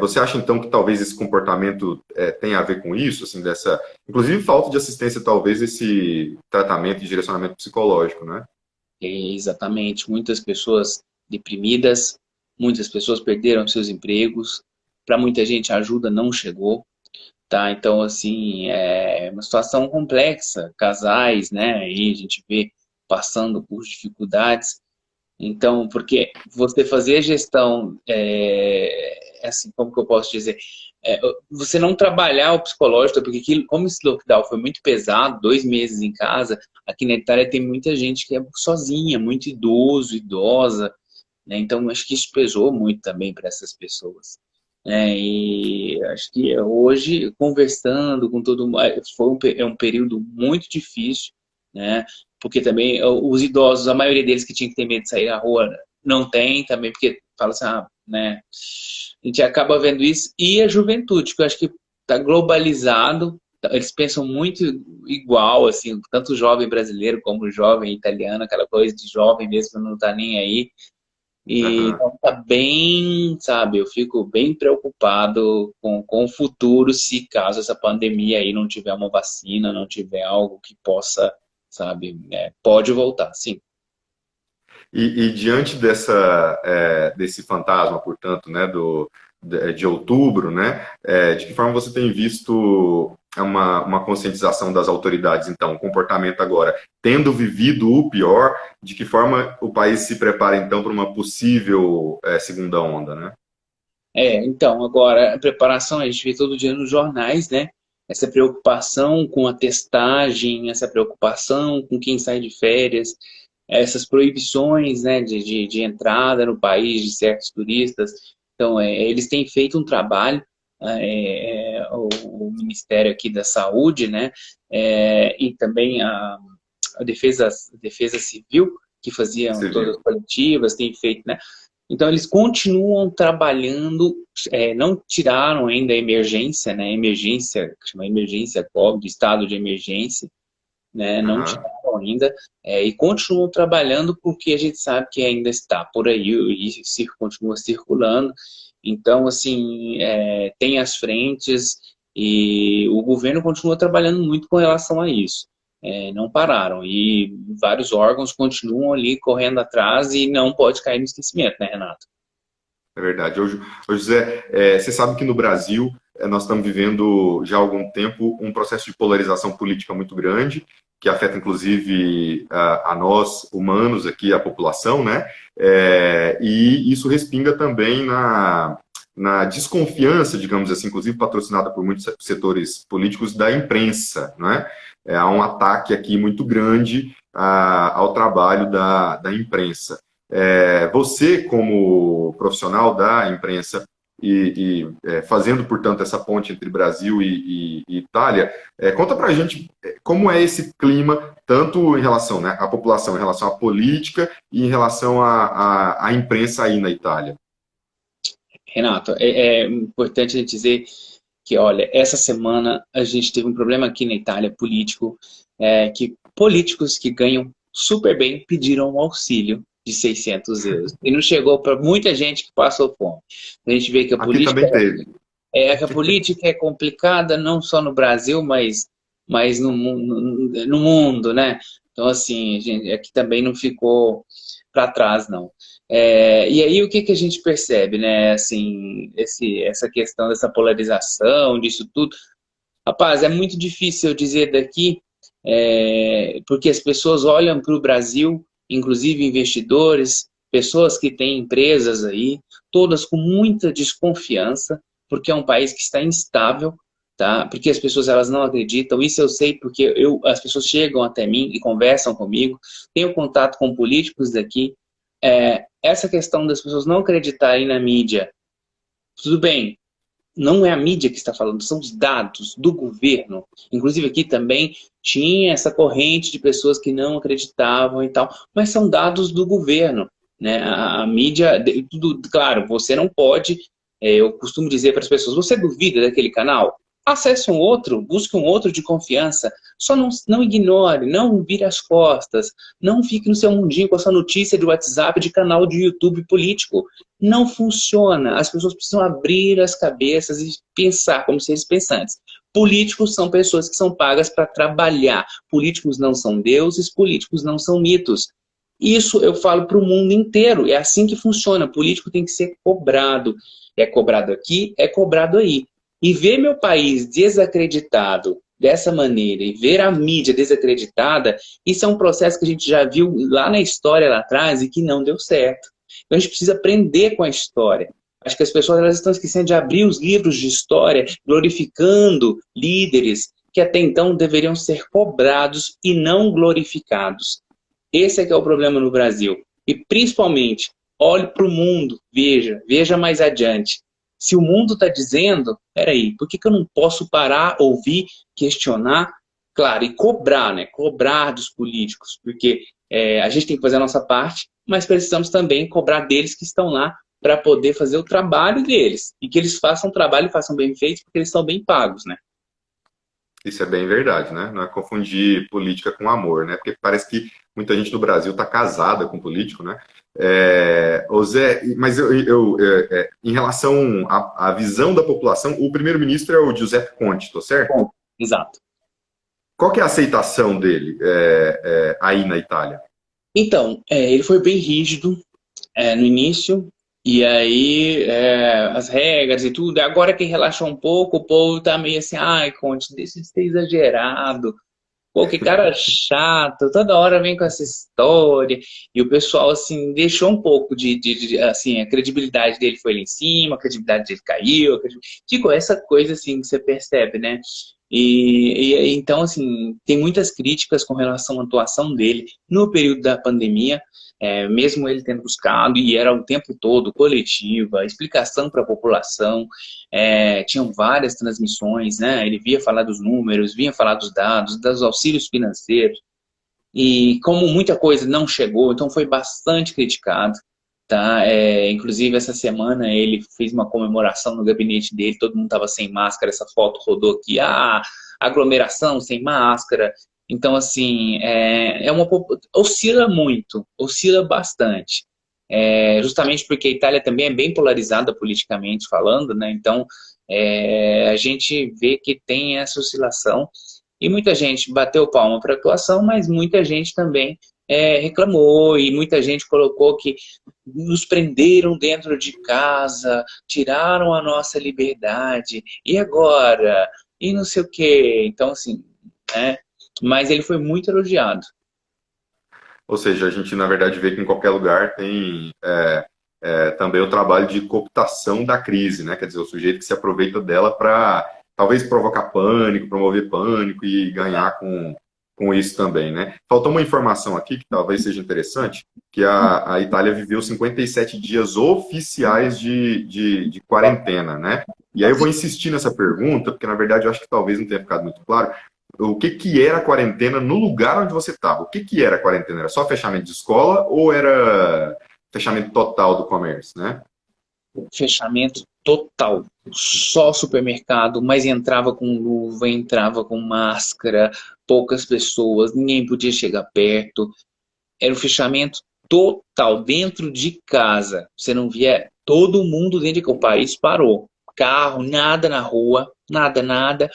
Você acha então que talvez esse comportamento tenha a ver com isso, assim, inclusive falta de assistência, talvez esse tratamento e direcionamento psicológico, né? Exatamente, muitas pessoas deprimidas, muitas pessoas perderam seus empregos, para muita gente a ajuda não chegou, tá? Então, assim, é uma situação complexa, casais, né, aí a gente vê passando por dificuldades. Então, porque você fazer a gestão, assim, como que eu posso dizer? Você não trabalhar o psicológico, porque como esse lockdown foi muito pesado, 2 meses em casa, aqui na Itália tem muita gente que é sozinha, muito idoso, idosa, né? Então, acho que isso pesou muito também para essas pessoas. E acho que hoje, conversando com todo mundo, é um período muito difícil, né? Porque também os idosos, a maioria deles que tinha que ter medo de sair à rua, não tem também, porque fala assim, né? A gente acaba vendo isso. E a juventude, que eu acho que está globalizado, eles pensam muito igual, assim, tanto o jovem brasileiro como o jovem italiano, aquela coisa de jovem mesmo não está nem aí. E Aham. então tá bem, sabe, eu fico bem preocupado com o futuro se caso essa pandemia aí não tiver uma vacina, não tiver algo que possa, sabe, pode voltar, sim. E diante desse fantasma, portanto, né, de outubro, né, de que forma você tem visto uma conscientização das autoridades, então, o comportamento agora, tendo vivido o pior, de que forma o país se prepara, então, para uma possível segunda onda, né? Então, agora, a preparação, a gente vê todo dia nos jornais, né? Essa preocupação com a testagem, essa preocupação com quem sai de férias, essas proibições, né, de entrada no país de certos turistas. Então, eles têm feito um trabalho, o Ministério aqui da Saúde, né, e também a Defesa Civil, que faziam todas as Civil. coletivas, tem feito, né? Então, eles continuam trabalhando, não tiraram ainda a emergência, né? Emergência, que chama emergência COVID, estado de emergência, né? Não Aham. tiraram ainda, e continuam trabalhando porque a gente sabe que ainda está por aí e continua circulando. Então, assim, tem as frentes e o governo continua trabalhando muito com relação a isso. Não pararam e vários órgãos continuam ali correndo atrás e não pode cair no esquecimento, né, Renato? É verdade. Ô José, você sabe que no Brasil nós estamos vivendo já há algum tempo um processo de polarização política muito grande, que afeta inclusive a nós, humanos aqui, a população, né? E isso respinga também na desconfiança, digamos assim, inclusive patrocinada por muitos setores políticos da imprensa, né? Há um ataque aqui muito grande ao trabalho da imprensa. Você, como profissional da imprensa fazendo, portanto, essa ponte entre Brasil e Itália, conta para a gente como é esse clima, tanto em relação, né, à população, em relação à política e em relação à imprensa aí na Itália. Renato, é importante a gente dizer que, olha, essa semana a gente teve um problema aqui na Itália político, que políticos que ganham super bem pediram um auxílio de 600 euros. E não chegou para muita gente que passou fome. A gente vê que Aqui também teve. que a política é complicada não só no Brasil, mas no mundo, né? Então, assim, a gente, aqui também não ficou para trás, não. E aí o que, que a gente percebe, né? Assim, essa questão dessa polarização, disso tudo. Rapaz, é muito difícil eu dizer daqui, porque as pessoas olham para o Brasil, inclusive investidores, pessoas que têm empresas aí, todas com muita desconfiança, porque é um país que está instável, tá? Porque as pessoas elas não acreditam. Isso eu sei porque as pessoas chegam até mim e conversam comigo, tenho contato com políticos daqui. Essa questão das pessoas não acreditarem na mídia, tudo bem, não é a mídia que está falando, são os dados do governo. Inclusive aqui também tinha essa corrente de pessoas que não acreditavam e tal, mas são dados do governo, né? A mídia, tudo, claro, você não pode, eu costumo dizer para as pessoas, você duvida daquele canal? Acesse um outro, busque um outro de confiança, só não ignore, não vire as costas, não fique no seu mundinho com essa notícia de WhatsApp, de canal de YouTube político. Não funciona. As pessoas precisam abrir as cabeças e pensar como seres pensantes. Políticos são pessoas que são pagas para trabalhar. Políticos não são deuses, políticos não são mitos. Isso eu falo para o mundo inteiro. É assim que funciona. Político tem que ser cobrado. É cobrado aqui, é cobrado aí. E ver meu país desacreditado dessa maneira e ver a mídia desacreditada, isso é um processo que a gente já viu lá na história, lá atrás, e que não deu certo. Então a gente precisa aprender com a história. Acho que as pessoas elas estão esquecendo de abrir os livros de história, glorificando líderes que até então deveriam ser cobrados e não glorificados. Esse é que é o problema no Brasil. E principalmente, olhe para o mundo, veja mais adiante. Se o mundo está dizendo, peraí, por que eu não posso parar, ouvir, questionar, claro, e cobrar, né? Cobrar dos políticos, porque a gente tem que fazer a nossa parte, mas precisamos também cobrar deles que estão lá para poder fazer o trabalho deles. E que eles façam o trabalho e façam bem feito, porque eles são bem pagos, né? Isso é bem verdade, né? Não é confundir política com amor, né? Porque parece que muita gente no Brasil está casada com político, né? Ô Zé, mas em relação à visão da população, o primeiro-ministro é o Giuseppe Conte, tô certo? Bom, exato. Qual que é a aceitação dele aí na Itália? Então, ele foi bem rígido no início, e aí as regras e tudo. Agora que relaxou um pouco, o povo tá meio assim, ai, Conte, deixa de ser exagerado. Pô, que cara chato, toda hora vem com essa história. E o pessoal, assim, deixou um pouco assim, a credibilidade dele foi lá em cima, a credibilidade dele caiu. Tipo, essa coisa, assim, que você percebe, né? Então, assim, tem muitas críticas com relação à atuação dele no período da pandemia, mesmo ele tendo buscado, e era o tempo todo, coletiva, explicação para a população, tinham várias transmissões, né? Ele via falar dos números, vinha falar dos dados, dos auxílios financeiros, e como muita coisa não chegou, então foi bastante criticado. Tá? Inclusive, essa semana ele fez uma comemoração no gabinete dele, todo mundo estava sem máscara, essa foto rodou aqui, aglomeração sem máscara. Então, assim, oscila muito, oscila bastante. Justamente porque a Itália também é bem polarizada politicamente falando, né? Então, a gente vê que tem essa oscilação. E muita gente bateu palma para a atuação, mas muita gente também reclamou e muita gente colocou que nos prenderam dentro de casa, tiraram a nossa liberdade, e agora? E não sei o quê. Então, assim, né? Mas ele foi muito elogiado. Ou seja, a gente, na verdade, vê que em qualquer lugar tem também o trabalho de cooptação da crise, né? Quer dizer, o sujeito que se aproveita dela para talvez provocar pânico, promover pânico e ganhar com isso também, né? Faltou uma informação aqui que talvez seja interessante, que a Itália viveu 57 dias oficiais de quarentena, né? E aí eu vou insistir nessa pergunta, porque na verdade eu acho que talvez não tenha ficado muito claro. O que que era a quarentena no lugar onde você estava? O que que era a quarentena? Era só fechamento de escola ou era fechamento total do comércio, né? Fechamento total. Só supermercado, mas entrava com luva, entrava com máscara, poucas pessoas, ninguém podia chegar perto. Era o fechamento total, dentro de casa. Você não via todo mundo dentro de casa. O país parou. Carro, nada na rua, nada, nada.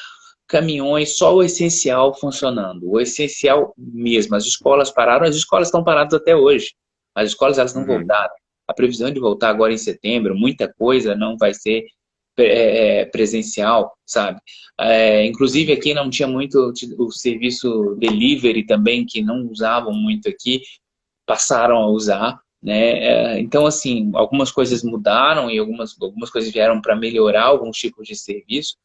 Caminhões, só o essencial funcionando. O essencial mesmo. As escolas pararam, as escolas estão paradas até hoje. As escolas, elas não Uhum. voltaram. A previsão de voltar agora em setembro, muita coisa não vai ser presencial, sabe? Inclusive aqui não tinha muito o serviço delivery também, que não usavam muito aqui, passaram a usar, né? Então, assim, algumas coisas mudaram e algumas coisas vieram para melhorar alguns tipos de serviço.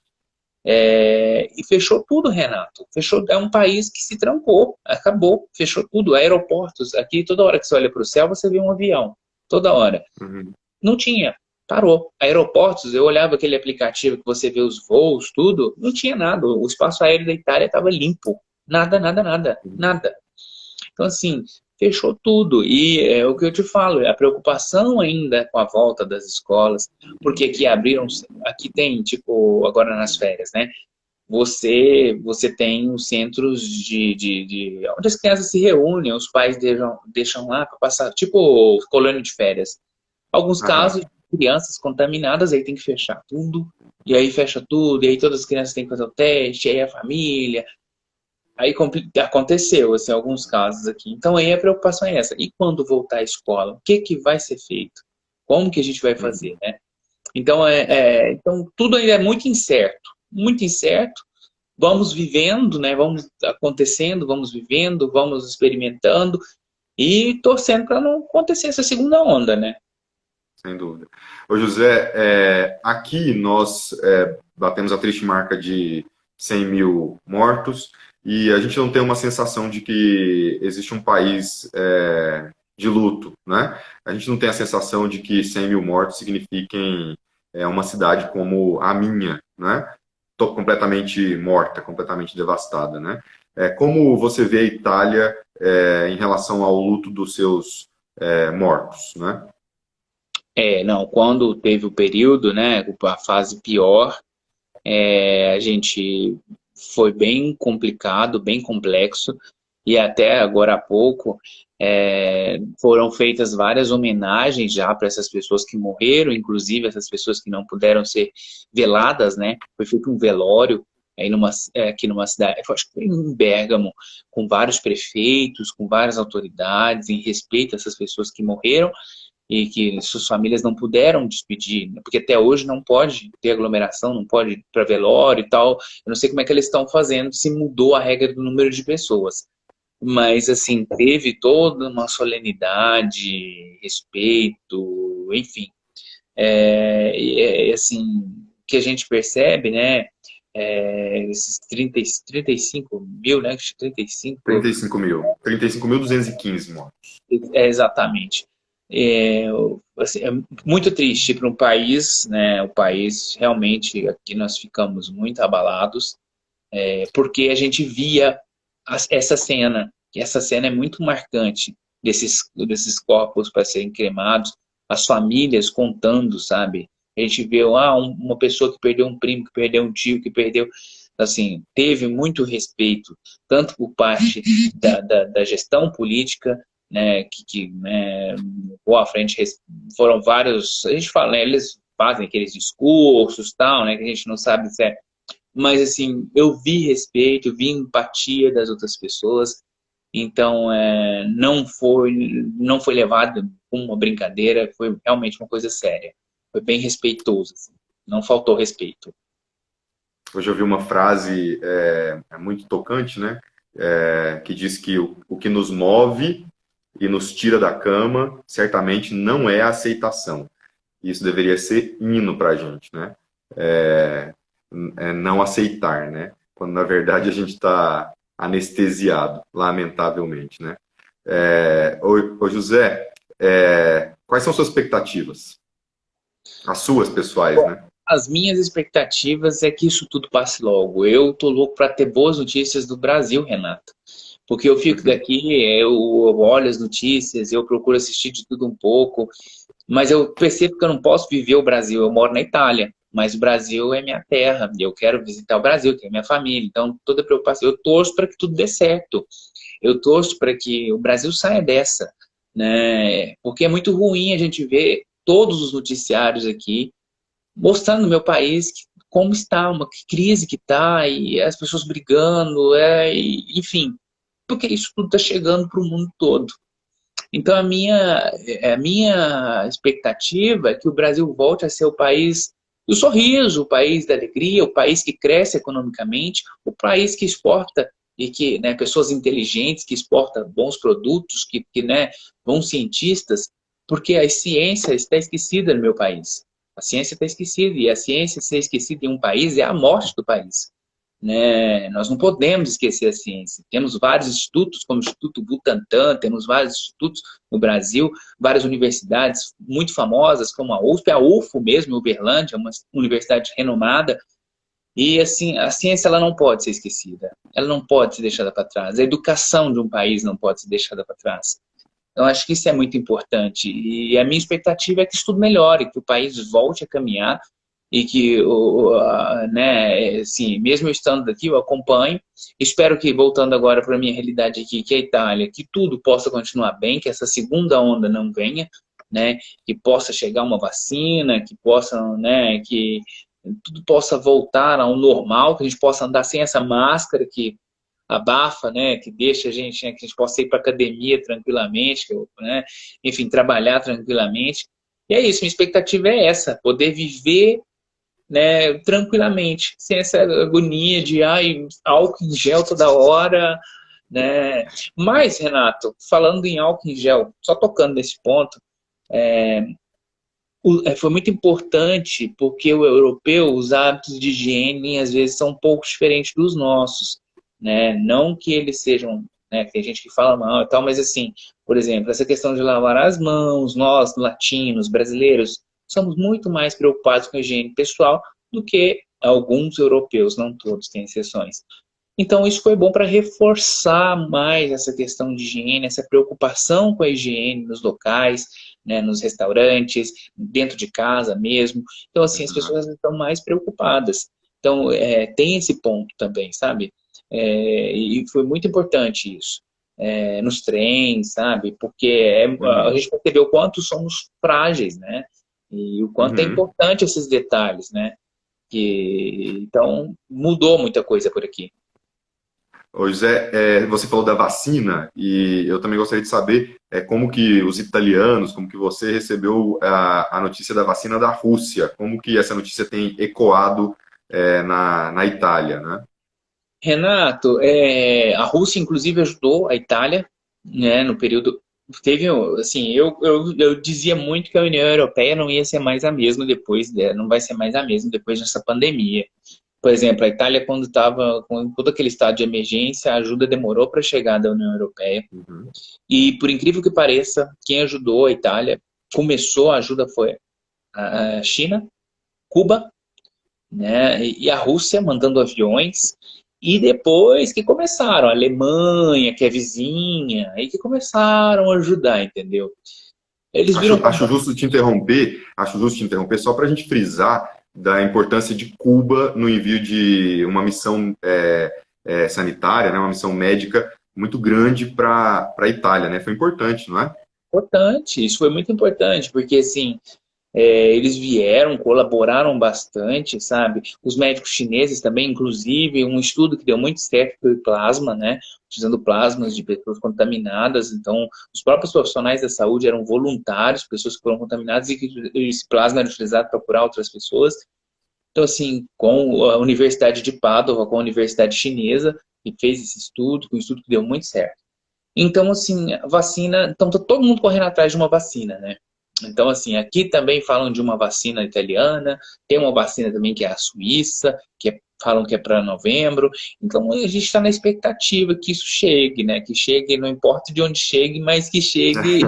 E fechou tudo, Renato. Fechou, é um país que se trancou, acabou, fechou tudo. Aeroportos, aqui toda hora que você olha para o céu, você vê um avião. Toda hora. Uhum. Não tinha, parou. Aeroportos, eu olhava aquele aplicativo que você vê os voos, tudo, não tinha nada. O espaço aéreo da Itália estava limpo. Nada, nada, nada, nada. Então, assim, fechou tudo. E é o que eu te falo, a preocupação ainda com a volta das escolas, porque aqui abriram, aqui tem, tipo, agora nas férias, né? Você tem os centros onde as crianças se reúnem, os pais deixam lá para passar, tipo colônia de férias. Alguns casos, Aham. crianças contaminadas, aí tem que fechar tudo, e aí fecha tudo, e aí todas as crianças têm que fazer o teste, aí a família. Aí aconteceu, assim, alguns casos aqui. Então aí a preocupação é essa. E quando voltar à escola, o que que vai ser feito? Como que a gente vai fazer, Uhum. né? Então, então tudo ainda é muito incerto. Muito incerto. Vamos vivendo, né? Vamos acontecendo, vamos vivendo, vamos experimentando e torcendo para não acontecer essa segunda onda, né? Sem dúvida. Ô José, aqui nós batemos a triste marca de 100 mil mortos e a gente não tem uma sensação de que existe um país de luto, né? A gente não tem a sensação de que 100 mil mortos signifiquem uma cidade como a minha, né? Completamente morta, completamente devastada, né? Como você vê a Itália em relação ao luto dos seus mortos, né? Não, quando teve o período, né, a fase pior, a gente foi bem complicado, bem complexo, e até agora há pouco foram feitas várias homenagens já para essas pessoas que morreram, inclusive essas pessoas que não puderam ser veladas, né? Foi feito um velório aqui numa cidade, acho que foi em Bérgamo, com vários prefeitos, com várias autoridades, em respeito a essas pessoas que morreram e que suas famílias não puderam despedir, né? Porque até hoje não pode ter aglomeração, não pode ir para velório e tal. Eu não sei como é que eles estão fazendo, se mudou a regra do número de pessoas. Mas, assim, teve toda uma solenidade, respeito, enfim. Assim, que a gente percebe, né? Esses 35 mil, né? 35 35 mil. 35.215 mortos. exatamente. Assim, é muito triste para um país, né? O país realmente aqui nós ficamos muito abalados, porque a gente via essa cena, e essa cena é muito marcante desses corpos para serem cremados, as famílias contando, sabe? A gente vê uma pessoa que perdeu um primo, que perdeu um tio, que perdeu, assim, teve muito respeito, tanto por parte da gestão política, né, né, boa frente foram vários, a gente fala, né, eles fazem aqueles discursos, tal, né, que a gente não sabe se mas, assim, eu vi respeito, vi empatia das outras pessoas. Então, não foi levado como uma brincadeira, foi realmente uma coisa séria. Foi bem respeitoso, assim. Não faltou respeito. Hoje eu vi uma frase muito tocante, né? Que diz que o que nos move e nos tira da cama certamente não é a aceitação. Isso deveria ser hino para a gente, né? É, não aceitar, né? Quando na verdade a gente está anestesiado, lamentavelmente, né? Ô José, quais são suas expectativas? As suas pessoais, né? As minhas expectativas é que isso tudo passe logo. Eu tô louco para ter boas notícias do Brasil, Renato. Porque eu fico Uhum. daqui, eu olho as notícias, eu procuro assistir de tudo um pouco, mas eu percebo que eu não posso viver o Brasil. Eu moro na Itália, mas o Brasil é minha terra. Eu quero visitar o Brasil, que é minha família. Então, toda preocupação, eu torço para que tudo dê certo. Eu torço para que o Brasil saia dessa, né? Porque é muito ruim a gente ver todos os noticiários aqui mostrando no meu país como está, uma crise que está, e as pessoas brigando, enfim, porque isso tudo está chegando para o mundo todo. Então a minha expectativa é que o Brasil volte a ser o país do sorriso, o país da alegria, o país que cresce economicamente, o país que exporta e que, né, pessoas inteligentes, que exporta bons produtos, né, bons cientistas, porque a ciência está esquecida no meu país. A ciência está esquecida, e a ciência ser esquecida em um país é a morte do país, né? Nós não podemos esquecer a ciência. Temos vários institutos, como o Instituto Butantan, temos vários institutos no Brasil, várias universidades muito famosas, como a USP, a UFO mesmo, em Uberlândia, uma universidade renomada. E assim, a ciência ela não pode ser esquecida, ela não pode ser deixada para trás. A educação de um país não pode ser deixada para trás. Então, acho que isso é muito importante. E a minha expectativa é que isso tudo melhore, que o país volte a caminhar e que, né, assim, mesmo eu estando aqui, eu acompanho. Espero que, voltando agora para a minha realidade aqui, que é a Itália, que tudo possa continuar bem, que essa segunda onda não venha, né, que possa chegar uma vacina, que possa, né, que tudo possa voltar ao normal, que a gente possa andar sem essa máscara que abafa, né, que deixa a gente, né, que a gente possa ir para academia tranquilamente, né, enfim, trabalhar tranquilamente. E é isso, minha expectativa é essa, poder viver, né, tranquilamente, sem essa agonia de álcool em gel toda hora, né? Mas, Renato, falando em álcool em gel, só tocando nesse ponto, foi muito importante porque o europeu, os hábitos de higiene às vezes são um pouco diferentes dos nossos, né? Não que eles sejam, né? Tem gente que fala mal e tal, mas assim, por exemplo, essa questão de lavar as mãos, nós, latinos, brasileiros, somos muito mais preocupados com a higiene pessoal do que alguns europeus, não todos, tem exceções. Então, isso foi bom para reforçar mais essa questão de higiene, essa preocupação com a higiene nos locais, né, nos restaurantes, dentro de casa mesmo. Então, assim, as pessoas estão mais preocupadas. Então, tem esse ponto também, sabe? E foi muito importante isso. Nos trens, sabe? Porque a Uhum. gente percebeu o quanto somos frágeis, né? E o quanto é Uhum. importante esses detalhes, né? Então, mudou muita coisa por aqui. Ô José, você falou da vacina e eu também gostaria de saber como que os italianos, como que você recebeu a notícia da vacina da Rússia, como que essa notícia tem ecoado na Itália, né? Renato, a Rússia inclusive ajudou a Itália, né, no período. Teve, assim, eu dizia muito que a União Europeia não ia ser mais a mesma depois, não vai ser mais a mesma depois dessa pandemia. Por exemplo, a Itália, quando estava com todo aquele estado de emergência, a ajuda demorou para chegar da União Europeia. Uhum. E, por incrível que pareça, quem ajudou a Itália, começou a ajuda foi a China, Cuba, né? E a Rússia mandando aviões. E depois que começaram, a Alemanha, que é vizinha, aí que começaram a ajudar, entendeu? Eles viram Acho justo te interromper, só para a gente frisar da importância de Cuba no envio de uma missão sanitária, né, uma missão médica muito grande para a Itália, né? Foi importante, não é? importante, isso foi muito importante, porque assim, Eles vieram, colaboraram bastante, sabe? Os médicos chineses também, inclusive, um estudo que deu muito certo foi o plasma, né? Utilizando plasmas de pessoas contaminadas. Então, os próprios profissionais da saúde eram voluntários, pessoas que foram contaminadas, e que esse plasma era utilizado para curar outras pessoas. Então, assim, com a Universidade de Padova, com a Universidade Chinesa, que fez esse estudo, um estudo que deu muito certo. Então, assim, a vacina... Então, tá todo mundo correndo atrás de uma vacina, né? Então, assim, aqui também falam de uma vacina italiana, tem uma vacina também que é a suíça, falam que é para novembro. Então, a gente está na expectativa que isso chegue, né? Que chegue, não importa de onde chegue, mas que chegue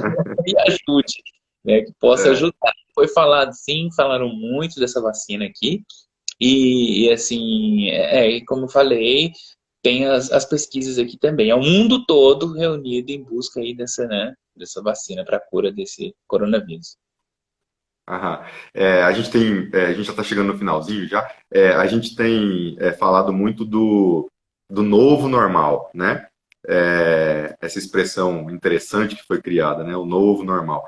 e ajude, né? Que possa É. ajudar. Foi falado, sim, falaram muito dessa vacina aqui. E assim, como eu falei, tem as pesquisas aqui também. É o mundo todo reunido em busca aí dessa, né, dessa vacina para a cura desse coronavírus. Aham. A gente já está chegando no finalzinho já. A gente tem falado muito do novo normal, né? Essa expressão interessante que foi criada, né? O novo normal.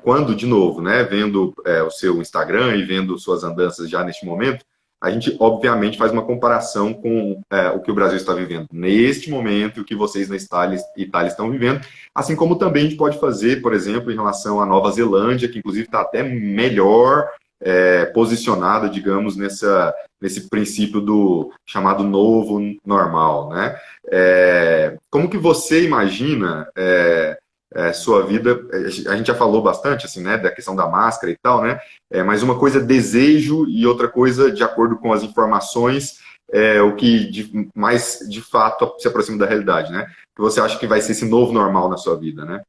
Quando, de novo, né? Vendo o seu Instagram e vendo suas andanças já neste momento, a gente obviamente faz uma comparação com o que o Brasil está vivendo neste momento e o que vocês na Itália estão vivendo. Assim como também a gente pode fazer, por exemplo, em relação à Nova Zelândia, que inclusive está até melhor posicionada, digamos, nesse princípio do chamado novo normal, né? Como que você imagina sua vida? A gente já falou bastante, assim, né, da questão da máscara e tal, né? Mas uma coisa é desejo e outra coisa, de acordo com as informações, o que mais de fato se aproxima da realidade, né? Que você acha que vai ser esse novo normal na sua vida, né?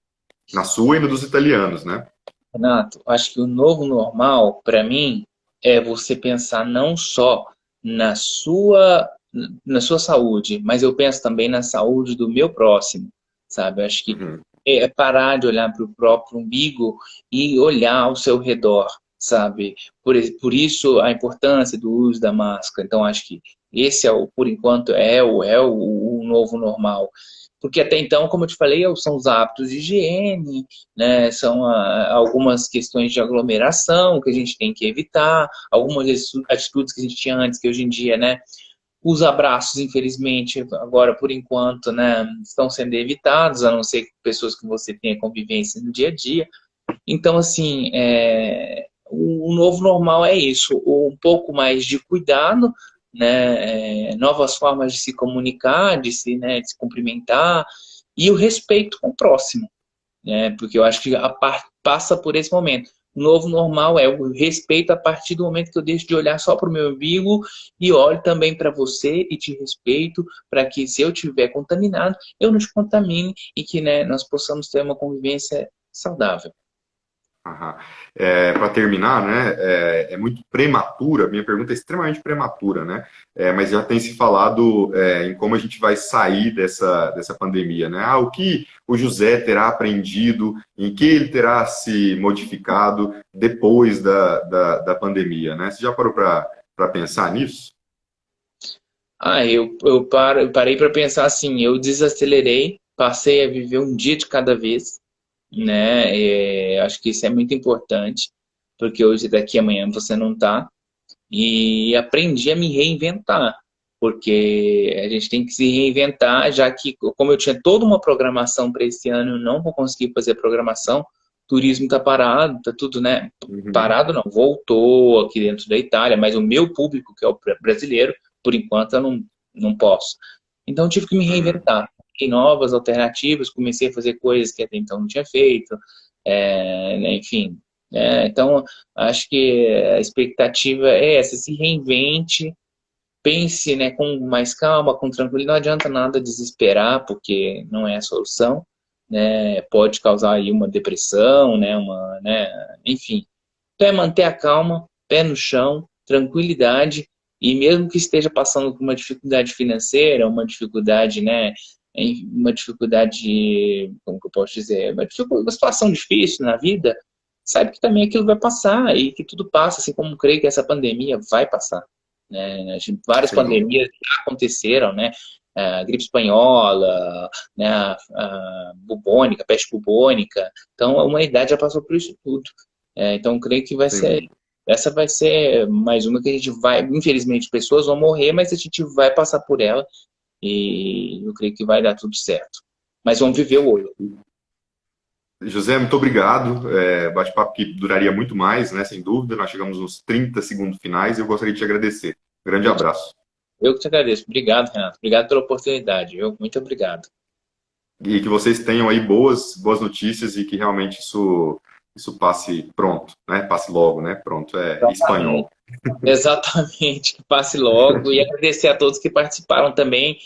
Na sua e no dos italianos, né? Renato, acho que o novo normal, para mim, é você pensar não só na sua, na sua saúde, mas eu penso também na saúde do meu próximo, sabe? Eu acho que Uhum, é parar de olhar para o próprio umbigo e olhar ao seu redor, sabe? Por isso a importância do uso da máscara. Então, acho que esse por enquanto, o novo normal. Porque até então, como eu te falei, são os hábitos de higiene, né? São algumas questões de aglomeração que a gente tem que evitar, algumas atitudes que a gente tinha antes, que hoje em dia, né? Os abraços, infelizmente, agora por enquanto, né, estão sendo evitados, a não ser pessoas que você tenha convivência no dia a dia. Então, assim, o novo normal é isso, um pouco mais de cuidado, né, novas formas de se comunicar, de se cumprimentar, e o respeito com o próximo, né? Porque eu acho que passa por esse momento. O novo normal é o respeito a partir do momento que eu deixo de olhar só para o meu umbigo e olho também para você e te respeito para que, se eu tiver contaminado, eu não te contamine e que, né, nós possamos ter uma convivência saudável. aham. Para terminar, né? Muito prematura, minha pergunta é extremamente prematura, né? Mas já tem se falado em como a gente vai sair dessa pandemia, né? O que o José terá aprendido, em que ele terá se modificado depois da pandemia, né? Você já parou para pensar nisso? Eu parei para pensar assim, eu desacelerei, passei a viver um dia de cada vez, né? Acho que isso é muito importante, porque hoje, daqui a amanhã, você não está. E aprendi a me reinventar, porque a gente tem que se reinventar, já que, como eu tinha toda uma programação para esse ano, eu não vou conseguir fazer programação, o turismo está parado, está tudo, né? Uhum. Parado não, voltou aqui dentro da Itália, mas o meu público, que é o brasileiro, por enquanto eu não posso. Então eu tive que me Uhum. reinventar. Tem novas alternativas, comecei a fazer coisas que até então não tinha feito, né, enfim. Então, acho que a expectativa é essa, se reinvente, pense, né, com mais calma, com tranquilidade, não adianta nada desesperar, porque não é a solução, né, pode causar aí uma depressão, né, enfim. Então é manter a calma, pé no chão, tranquilidade, e mesmo que esteja passando por uma dificuldade financeira, uma dificuldade, né, uma dificuldade, como que eu posso dizer, uma situação difícil na vida, sabe que também aquilo vai passar e que tudo passa, assim como creio que essa pandemia vai passar, né? Várias Sem dúvida. pandemias já aconteceram, né? A gripe espanhola, né? A bubônica, peste bubônica. Então, a humanidade já passou por isso tudo. Então, creio que Entendi. essa vai ser mais uma que a gente vai, infelizmente, pessoas vão morrer, mas a gente vai passar por ela e eu creio que vai dar tudo certo. Mas vamos viver o hoje. José, muito obrigado. Bate-papo que duraria muito mais, né? Sem dúvida. Nós chegamos nos 30 segundos finais e eu gostaria de te agradecer. Grande Eu, abraço. eu que te agradeço. Obrigado, Renato. Obrigado pela oportunidade, viu? Muito obrigado. E que vocês tenham aí boas notícias e que realmente isso passe pronto, né? Passe logo, né? Pronto, é Exatamente. espanhol. Exatamente, que passe logo. E agradecer a todos que participaram também.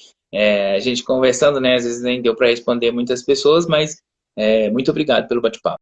A gente conversando, né? Às vezes nem deu para responder muitas pessoas, mas muito obrigado pelo bate-papo.